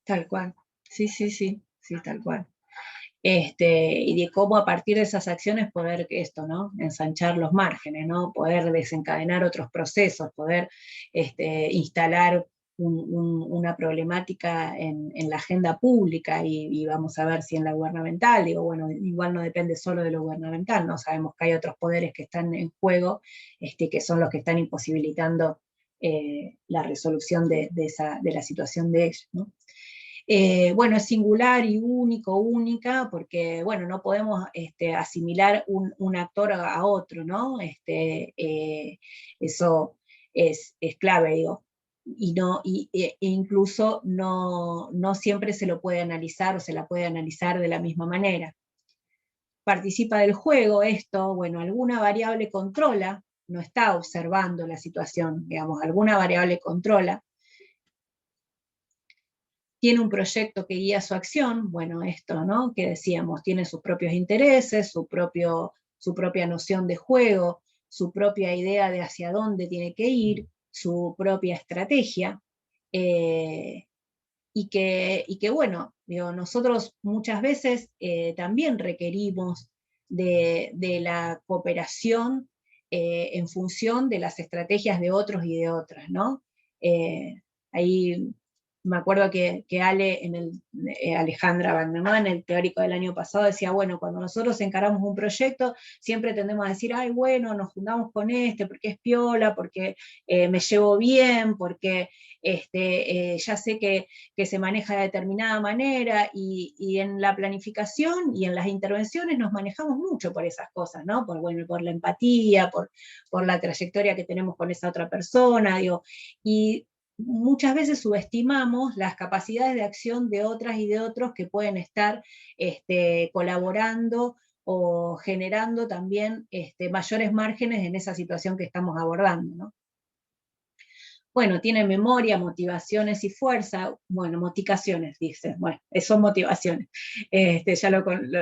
Tal cual, sí, tal cual. Y de cómo a partir de esas acciones poder ¿no? Ensanchar los márgenes, ¿no? Poder desencadenar otros procesos, poder instalar una problemática en la agenda pública y vamos a ver si en la gubernamental, digo, bueno, igual no depende solo de lo gubernamental, ¿no? Sabemos que hay otros poderes que están en juego, que son los que están imposibilitando la resolución de la situación de ellos, ¿no? Bueno, es singular y única, porque, bueno, no podemos asimilar un actor a otro, ¿no? Eso es clave, digo. E incluso no siempre se lo puede analizar o se la puede analizar de la misma manera. Participa del juego esto, bueno, alguna variable controla, no está observando la situación, digamos, alguna variable controla, tiene un proyecto que guía su acción, bueno, esto, ¿no? Que decíamos, tiene sus propios intereses, su propia noción de juego, su propia idea de hacia dónde tiene que ir, su propia estrategia, y que bueno, digo, nosotros muchas veces también requerimos de la cooperación en función de las estrategias de otros y de otras, ¿no? Ahí me acuerdo que Ale, Alejandra Wagner, ¿no? En el teórico del año pasado decía, bueno, cuando nosotros encaramos un proyecto, siempre tendemos a decir, ay, bueno, nos juntamos con porque es piola, porque me llevo bien, porque ya sé que se maneja de determinada manera, y en la planificación y en las intervenciones nos manejamos mucho por esas cosas, ¿no? Por la empatía, por la trayectoria que tenemos con esa otra persona, digo, y muchas veces subestimamos las capacidades de acción de otras y de otros que pueden estar colaborando o generando también mayores márgenes en esa situación que estamos abordando, ¿no? Bueno, tiene memoria, motivaciones y fuerza. Bueno, motivaciones, dice. Bueno, son motivaciones. Ya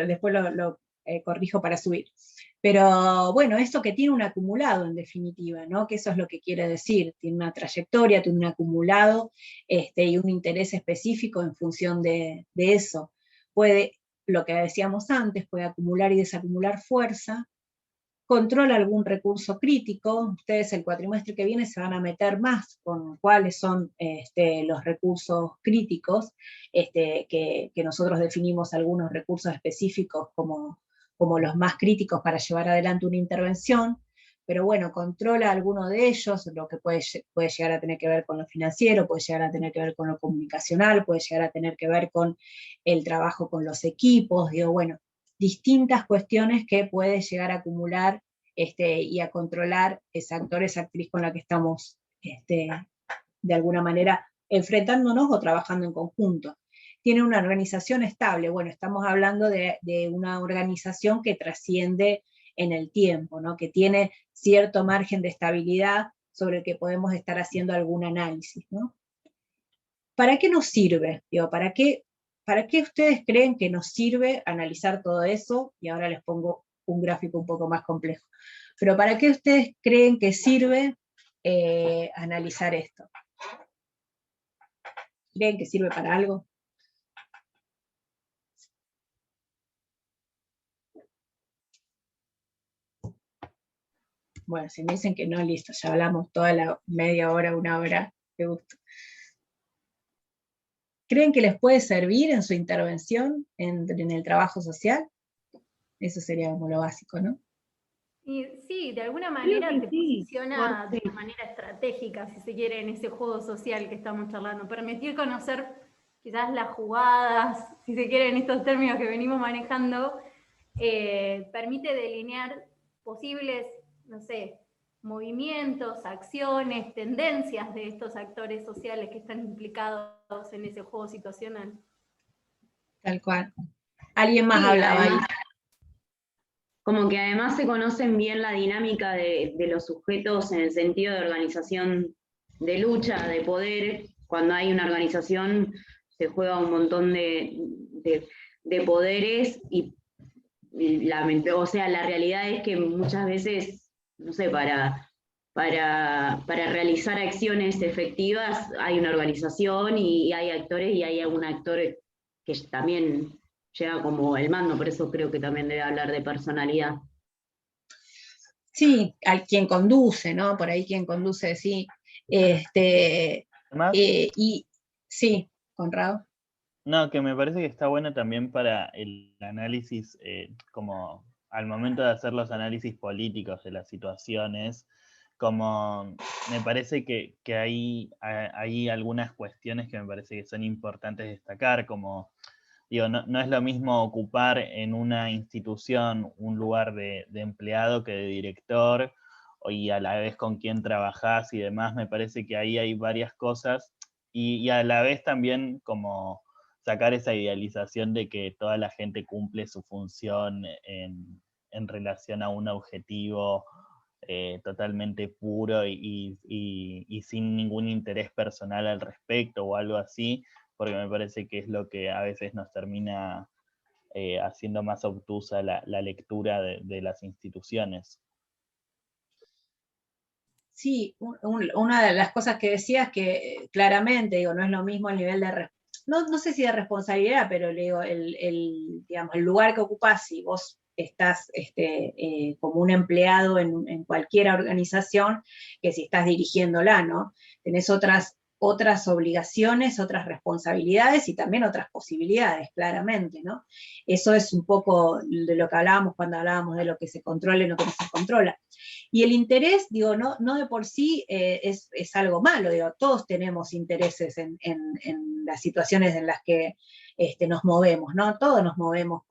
después lo corrijo para subir. Pero bueno, esto que tiene un acumulado en definitiva, ¿no? Que eso es lo que quiere decir. Tiene una trayectoria, tiene un acumulado y un interés específico en función de eso. Puede, lo que decíamos antes, puede acumular y desacumular fuerza, controla algún recurso crítico. Ustedes el cuatrimestre que viene se van a meter más con cuáles son los recursos críticos, que nosotros definimos algunos recursos específicos como los más críticos para llevar adelante una intervención, pero bueno, controla alguno de ellos, lo que puede llegar a tener que ver con lo financiero, puede llegar a tener que ver con lo comunicacional, puede llegar a tener que ver con el trabajo con los equipos, digo, bueno, distintas cuestiones que puede llegar a acumular y a controlar ese actor, esa actriz con la que estamos de alguna manera enfrentándonos o trabajando en conjunto. Tiene una organización estable, bueno, estamos hablando de una organización que trasciende en el tiempo, ¿no? Que tiene cierto margen de estabilidad sobre el que podemos estar haciendo algún análisis, ¿no? ¿Para qué nos sirve? Digo, ¿para qué ustedes creen que nos sirve analizar todo eso? Y ahora les pongo un gráfico un poco más complejo. Pero ¿para qué ustedes creen que sirve analizar esto? ¿Creen que sirve para algo? Bueno, si me dicen que no, listo, ya hablamos toda la media hora, una hora, qué gusto. ¿Creen que les puede servir en su intervención en el trabajo social? Eso sería como lo básico, ¿no? Y sí, de alguna manera te posiciona porque- de manera estratégica, si se quiere, en ese juego social que estamos charlando. Permitir conocer quizás las jugadas, si se quiere, en estos términos que venimos manejando, permite delinear posibles, no sé, movimientos, acciones, tendencias de estos actores sociales que están implicados en ese juego situacional. Tal cual. Alguien más Sí, hablaba ahí. además, como que además se conocen bien la dinámica de los sujetos en el sentido de organización de lucha, de poder. Cuando hay una organización se juega un montón de poderes y o sea, la realidad es que muchas veces, no sé, para realizar acciones efectivas hay una organización y hay actores y hay algún actor que también lleva como el mando, por eso creo que también debe hablar de personalidad. Sí, al quien conduce, ¿no? Por ahí quien conduce, sí. Además, Y sí, Conrado. no, que me parece que está bueno también para el análisis, como al momento de hacer los análisis políticos de las situaciones, como me parece que hay algunas cuestiones que me parece que son importantes destacar, como, digo, no es lo mismo ocupar en una institución un lugar de empleado que de director, y a la vez con quién trabajás y demás. Me parece que ahí hay varias cosas, y a la vez también como sacar esa idealización de que toda la gente cumple su función en relación a un objetivo totalmente puro y sin ningún interés personal al respecto o algo así, porque me parece que es lo que a veces nos termina haciendo más obtusa la lectura de las instituciones. Sí, una de las cosas que decías que claramente, digo, no es lo mismo el nivel de, no sé si de responsabilidad, pero le digo, digamos, el lugar que ocupás, si vos estás como un empleado en cualquier organización, que si estás dirigiéndola, ¿no? Tenés otras obligaciones, otras responsabilidades y también otras posibilidades, claramente, ¿no? Eso es un poco de lo que hablábamos cuando hablábamos de lo que se controla y lo que no se controla. Y el interés, digo, no de por sí es algo malo, digo, todos tenemos intereses en las situaciones en las que nos movemos, ¿no? Todos nos movemos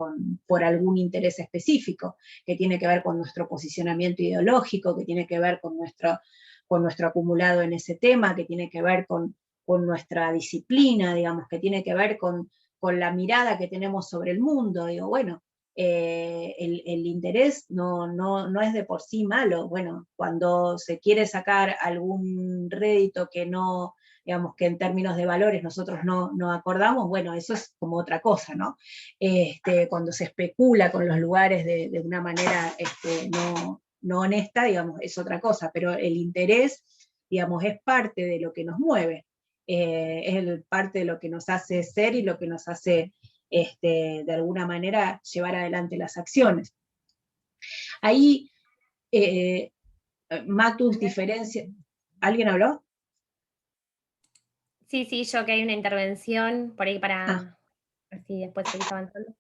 por algún interés específico, que tiene que ver con nuestro posicionamiento ideológico, que tiene que ver con nuestro acumulado en ese tema, que tiene que ver con nuestra disciplina, digamos, que tiene que ver con la mirada que tenemos sobre el mundo. Digo, bueno, el interés no es de por sí malo. Bueno, cuando se quiere sacar algún rédito que no, digamos, que en términos de valores nosotros no acordamos, bueno, eso es como otra cosa, ¿no? Cuando se especula con los lugares de una manera no honesta, digamos, es otra cosa, pero el interés, digamos, es parte de lo que nos mueve, es parte de lo que nos hace ser y lo que nos hace de alguna manera llevar adelante las acciones. Ahí, Matus diferencia. ¿Alguien habló? Sí, yo que hay una intervención por ahí para así después seguir avanzando.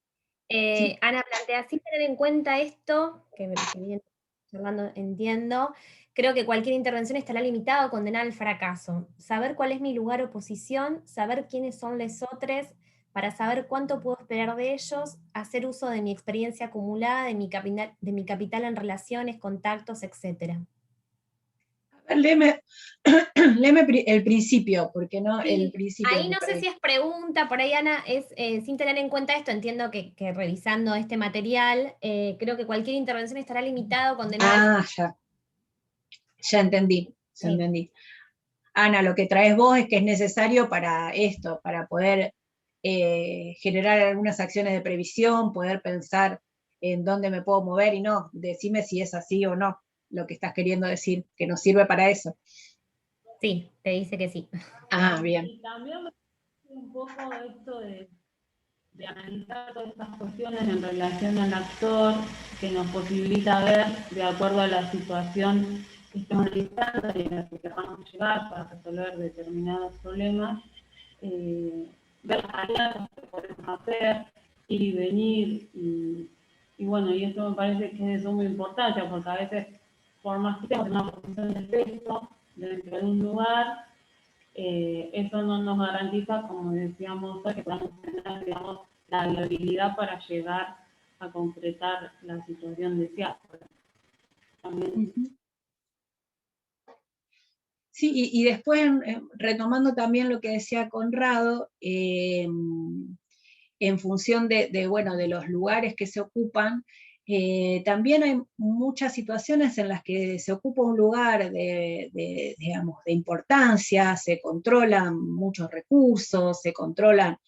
Sí. Ana plantea, sin tener en cuenta esto, que bien charlando entiendo, creo que cualquier intervención estará limitada o condenada al fracaso. Saber cuál es mi lugar o posición, saber quiénes son los otros, para saber cuánto puedo esperar de ellos, hacer uso de mi experiencia acumulada, de mi capital en relaciones, contactos, etc. A ver, léeme el principio, porque no, Sí, el principio. ahí no sé si es pregunta, por ahí Ana, es sin tener en cuenta esto, entiendo que revisando este material, creo que cualquier intervención estará limitada o condenada al Ya entendí. se entendí. Ana, lo que traes vos es que es necesario para esto, para poder generar algunas acciones de previsión, poder pensar en dónde me puedo mover y no, decime si es así o no, lo que estás queriendo decir, que nos sirve para eso. Sí, te dice que sí. Ah, bien. Y también un poco esto de analizar todas estas cuestiones en relación al actor, que nos posibilita ver, de acuerdo a la situación que estamos analizando y en la que queramos llegar para resolver determinados problemas, ver las alianzas que podemos hacer, ir y venir, y bueno, y esto me parece que es de suma importancia, porque a veces, por más que tengamos una posición de peso dentro de un lugar, eso no nos garantiza, como decíamos, que podamos tener, digamos, la viabilidad para llegar a concretar la situación deseada. También. Sí, y después, retomando también lo que decía Conrado, en función bueno, de los lugares que se ocupan, también hay muchas situaciones en las que se ocupa un lugar digamos, de importancia, se controlan muchos recursos, se controlan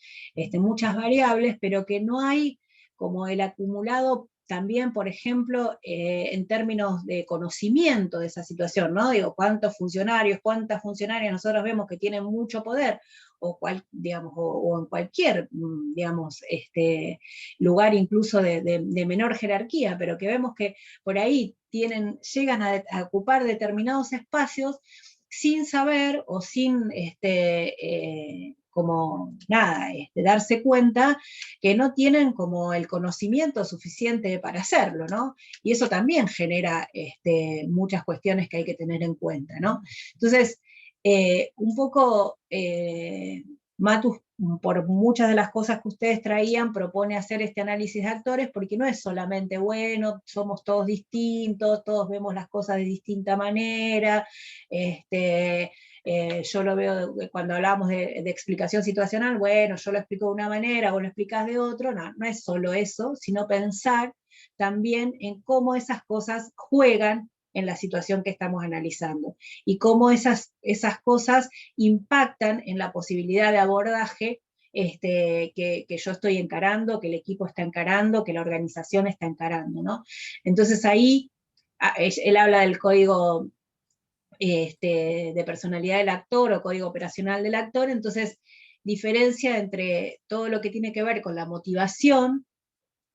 muchas variables, pero que no hay como el acumulado también, por ejemplo, en términos de conocimiento de esa situación, ¿no? Digo, cuántas funcionarias nosotros vemos que tienen mucho poder, digamos, o en cualquier, digamos, lugar incluso de menor jerarquía, pero que vemos que por ahí llegan a ocupar determinados espacios sin saber o sin como nada, darse cuenta que no tienen como el conocimiento suficiente para hacerlo, ¿no? Y eso también genera muchas cuestiones que hay que tener en cuenta, ¿no? Entonces, un poco Matus, por muchas de las cosas que ustedes traían, propone hacer este análisis de actores, porque no es solamente, bueno, somos todos distintos, todos vemos las cosas de distinta manera, yo lo veo cuando hablamos de explicación situacional, bueno, yo lo explico de una manera, vos lo explicás de otro, no es solo eso, sino pensar también en cómo esas cosas juegan en la situación que estamos analizando, y cómo esas cosas impactan en la posibilidad de abordaje que yo estoy encarando, que el equipo está encarando, que la organización está encarando, ¿no? Entonces ahí, él habla del código de personalidad del actor o código operacional del actor, entonces diferencia entre todo lo que tiene que ver con la motivación,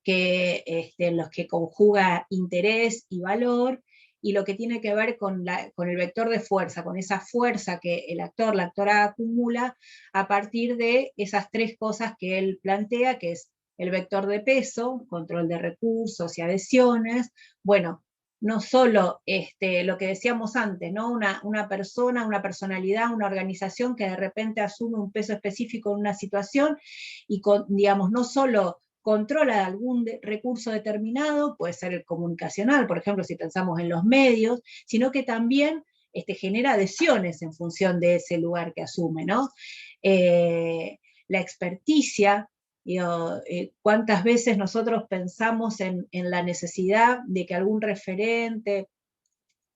en los que conjuga interés y valor, y lo que tiene que ver con el vector de fuerza, con esa fuerza que la actora acumula a partir de esas tres cosas que él plantea, que es el vector de peso, control de recursos y adhesiones, bueno, no solo lo que decíamos antes, ¿no? Una persona, una personalidad, una organización que de repente asume un peso específico en una situación y, digamos, no solo controla algún recurso determinado, puede ser el comunicacional, por ejemplo, si pensamos en los medios, sino que también genera adhesiones en función de ese lugar que asume, ¿no? La experticia, digo, cuántas veces nosotros pensamos en la necesidad de que algún referente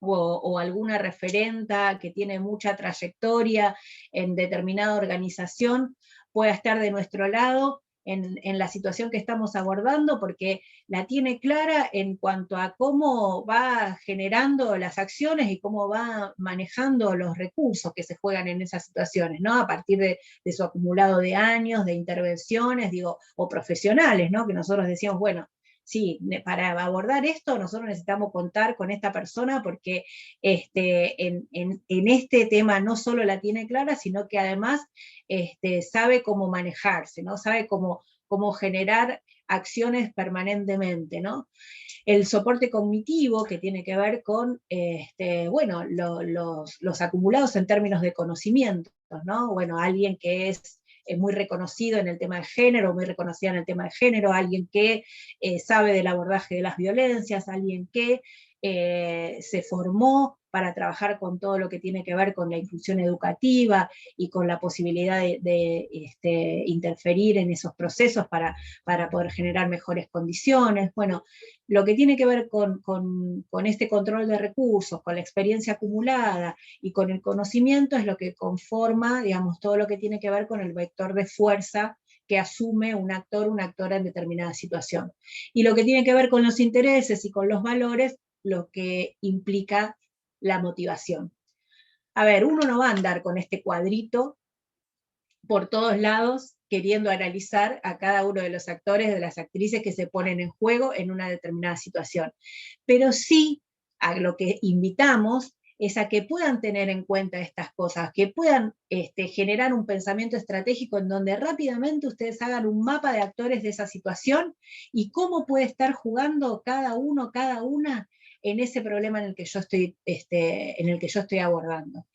o alguna referenta que tiene mucha trayectoria en determinada organización pueda estar de nuestro lado en la situación que estamos abordando, porque la tiene clara en cuanto a cómo va generando las acciones y cómo va manejando los recursos que se juegan en esas situaciones, ¿no? A partir de su acumulado de años, de intervenciones, digo, o profesionales, ¿no? Que nosotros decíamos, bueno, sí, para abordar esto nosotros necesitamos contar con esta persona porque en este tema no solo la tiene clara, sino que además sabe cómo manejarse, ¿no? Sabe cómo generar acciones permanentemente, ¿no? El soporte cognitivo, que tiene que ver con bueno, los acumulados en términos de conocimientos, ¿no? Bueno, alguien que es muy reconocido en el tema de género, muy reconocida en el tema de género, alguien que sabe del abordaje de las violencias, alguien que se formó para trabajar con todo lo que tiene que ver con la inclusión educativa y con la posibilidad de interferir en esos procesos para poder generar mejores condiciones. Bueno, lo que tiene que ver con este control de recursos, con la experiencia acumulada y con el conocimiento es lo que conforma, digamos, todo lo que tiene que ver con el vector de fuerza que asume un actor o una actora en determinada situación. Y lo que tiene que ver con los intereses y con los valores, lo que implica la motivación. A ver, uno no va a andar con este cuadrito por todos lados queriendo analizar a cada uno de los actores, de las actrices que se ponen en juego en una determinada situación. Pero sí, a lo que invitamos es a que puedan tener en cuenta estas cosas, que puedan generar un pensamiento estratégico en donde rápidamente ustedes hagan un mapa de actores de esa situación y cómo puede estar jugando cada uno, cada una en ese problema en el que yo estoy abordando.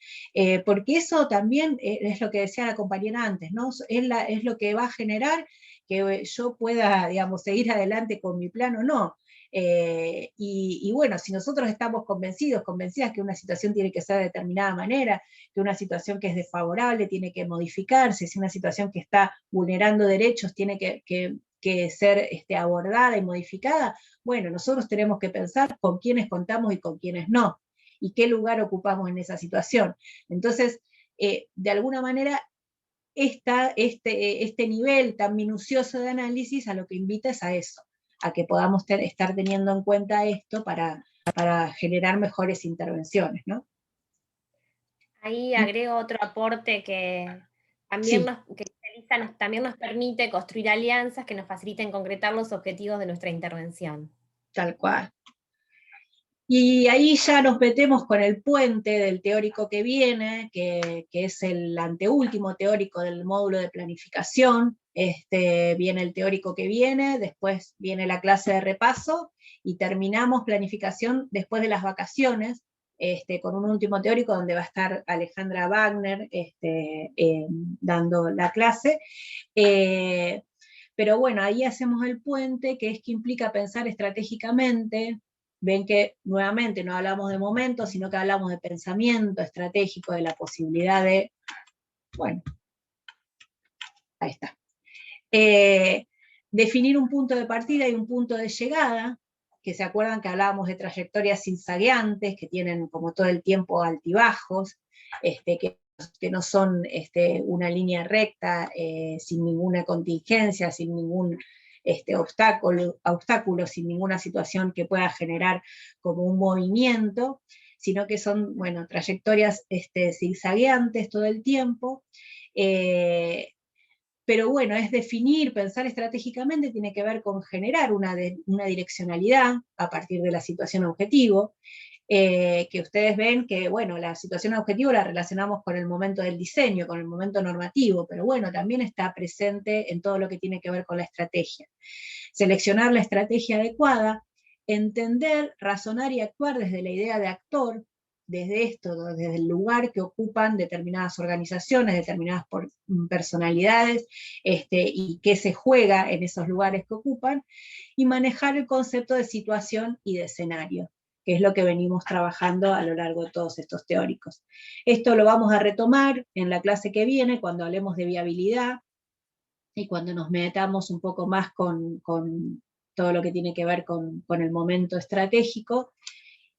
Porque eso también es lo que decía la compañera antes, ¿no? Es lo que va a generar que yo pueda, digamos, seguir adelante con mi plan o no. Y bueno, si nosotros estamos convencidas que una situación tiene que ser de determinada manera, que una situación que es desfavorable tiene que modificarse, si una situación que está vulnerando derechos tiene que ser abordada y modificada, bueno, nosotros tenemos que pensar con quiénes contamos y con quiénes no, y qué lugar ocupamos en esa situación. Entonces, de alguna manera, este nivel tan minucioso de análisis a lo que invita es a eso, a que podamos estar teniendo en cuenta esto para generar mejores intervenciones, ¿no? Ahí agrego otro aporte que también, también nos permite construir alianzas que nos faciliten concretar los objetivos de nuestra intervención. Tal cual. Y ahí ya nos metemos con el puente del teórico que viene, que es el anteúltimo teórico del módulo de planificación. Viene el teórico que viene, después viene la clase de repaso, y terminamos planificación después de las vacaciones, con un último teórico donde va a estar Alejandra Wagner dando la clase. Pero bueno, ahí hacemos el puente, que es que implica pensar estratégicamente. Ven que nuevamente no hablamos de momentos, sino que hablamos de pensamiento estratégico, de la posibilidad de, bueno, ahí está. Definir un punto de partida y un punto de llegada, que se acuerdan que hablábamos de trayectorias zigzagueantes, que tienen como todo el tiempo altibajos, que no son una línea recta, sin ninguna contingencia, sin ningún obstáculo, sin ninguna situación que pueda generar como un movimiento, sino que son, bueno, trayectorias zigzagueantes todo el tiempo. Pero bueno, es definir, pensar estratégicamente, tiene que ver con generar una direccionalidad a partir de la situación objetivo, que ustedes ven que, bueno, la situación objetivo la relacionamos con el momento del diseño, con el momento normativo, pero bueno, también está presente en todo lo que tiene que ver con la estrategia. Seleccionar la estrategia adecuada, entender, razonar y actuar desde la idea de actor, desde el lugar que ocupan determinadas organizaciones, determinadas personalidades, y qué se juega en esos lugares que ocupan, y manejar el concepto de situación y de escenario, que es lo que venimos trabajando a lo largo de todos estos teóricos. Esto lo vamos a retomar en la clase que viene, cuando hablemos de viabilidad, y cuando nos metamos un poco más con todo lo que tiene que ver con el momento estratégico.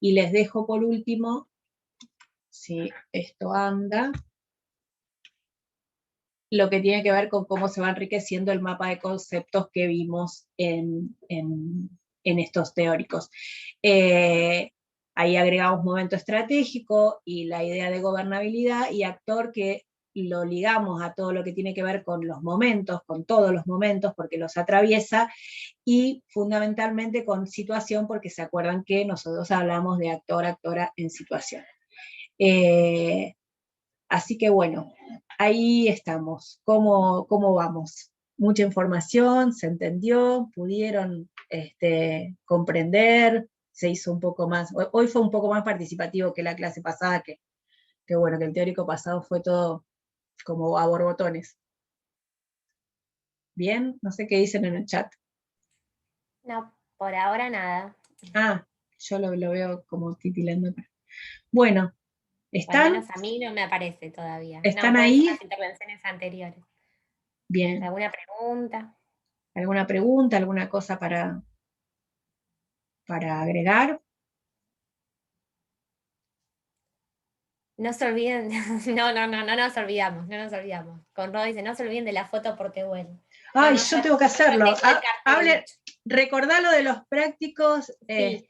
Y les dejo por último, si esto anda, lo que tiene que ver con cómo se va enriqueciendo el mapa de conceptos que vimos en estos teóricos. Ahí agregamos momento estratégico y la idea de gobernabilidad, y actor, que lo ligamos a todo lo que tiene que ver con los momentos, con todos los momentos, porque los atraviesa, y fundamentalmente con situación, porque se acuerdan que nosotros hablamos de actor, actora en situación. Así que bueno, ahí estamos. ¿Cómo vamos? Mucha información, ¿se entendió? ¿Pudieron comprender? Se hizo un poco más, hoy fue un poco más participativo que la clase pasada, que bueno, que el teórico pasado fue todo como a borbotones. Bien, no sé qué dicen en el chat. No, por ahora nada. Ah, yo lo veo como titilando. Bueno, Al ¿están? menos a mí no me aparece todavía. ¿Están no, pueden ahí? ser las intervenciones anteriores. Bien. ¿Alguna pregunta? ¿Alguna pregunta, alguna cosa para agregar? No se olviden, no nos olvidamos. Conrado dice, no se olviden de la foto por Tehuel. Ay, yo tengo que hacerlo. tengo el cartel. Recordá lo de los prácticos. Sí.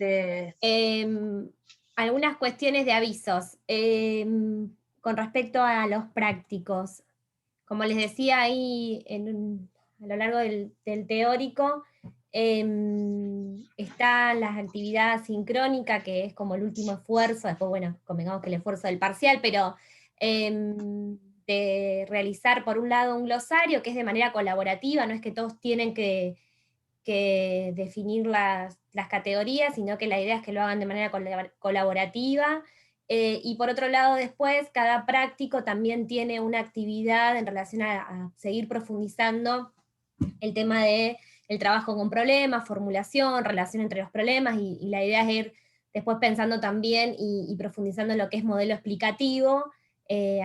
Algunas cuestiones de avisos. Con respecto a los prácticos, como les decía ahí a lo largo del teórico, está la actividad sincrónica, que es como el último esfuerzo, después, bueno, convengamos que el esfuerzo del parcial, pero de realizar por un lado un glosario, que es de manera colaborativa, no es que todos tienen que definir las categorías, sino que la idea es que lo hagan de manera colaborativa. Y por otro lado, después, cada práctico también tiene una actividad en relación a seguir profundizando el tema del trabajo con problemas, formulación, relación entre los problemas, y la idea es ir después pensando también y profundizando en lo que es modelo explicativo.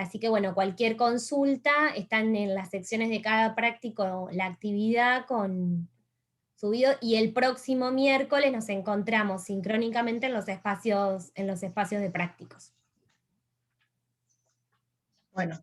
Así que bueno, cualquier consulta, están en las secciones de cada práctico la actividad con subido, y el próximo miércoles nos encontramos sincrónicamente en los espacios de prácticos. Bueno,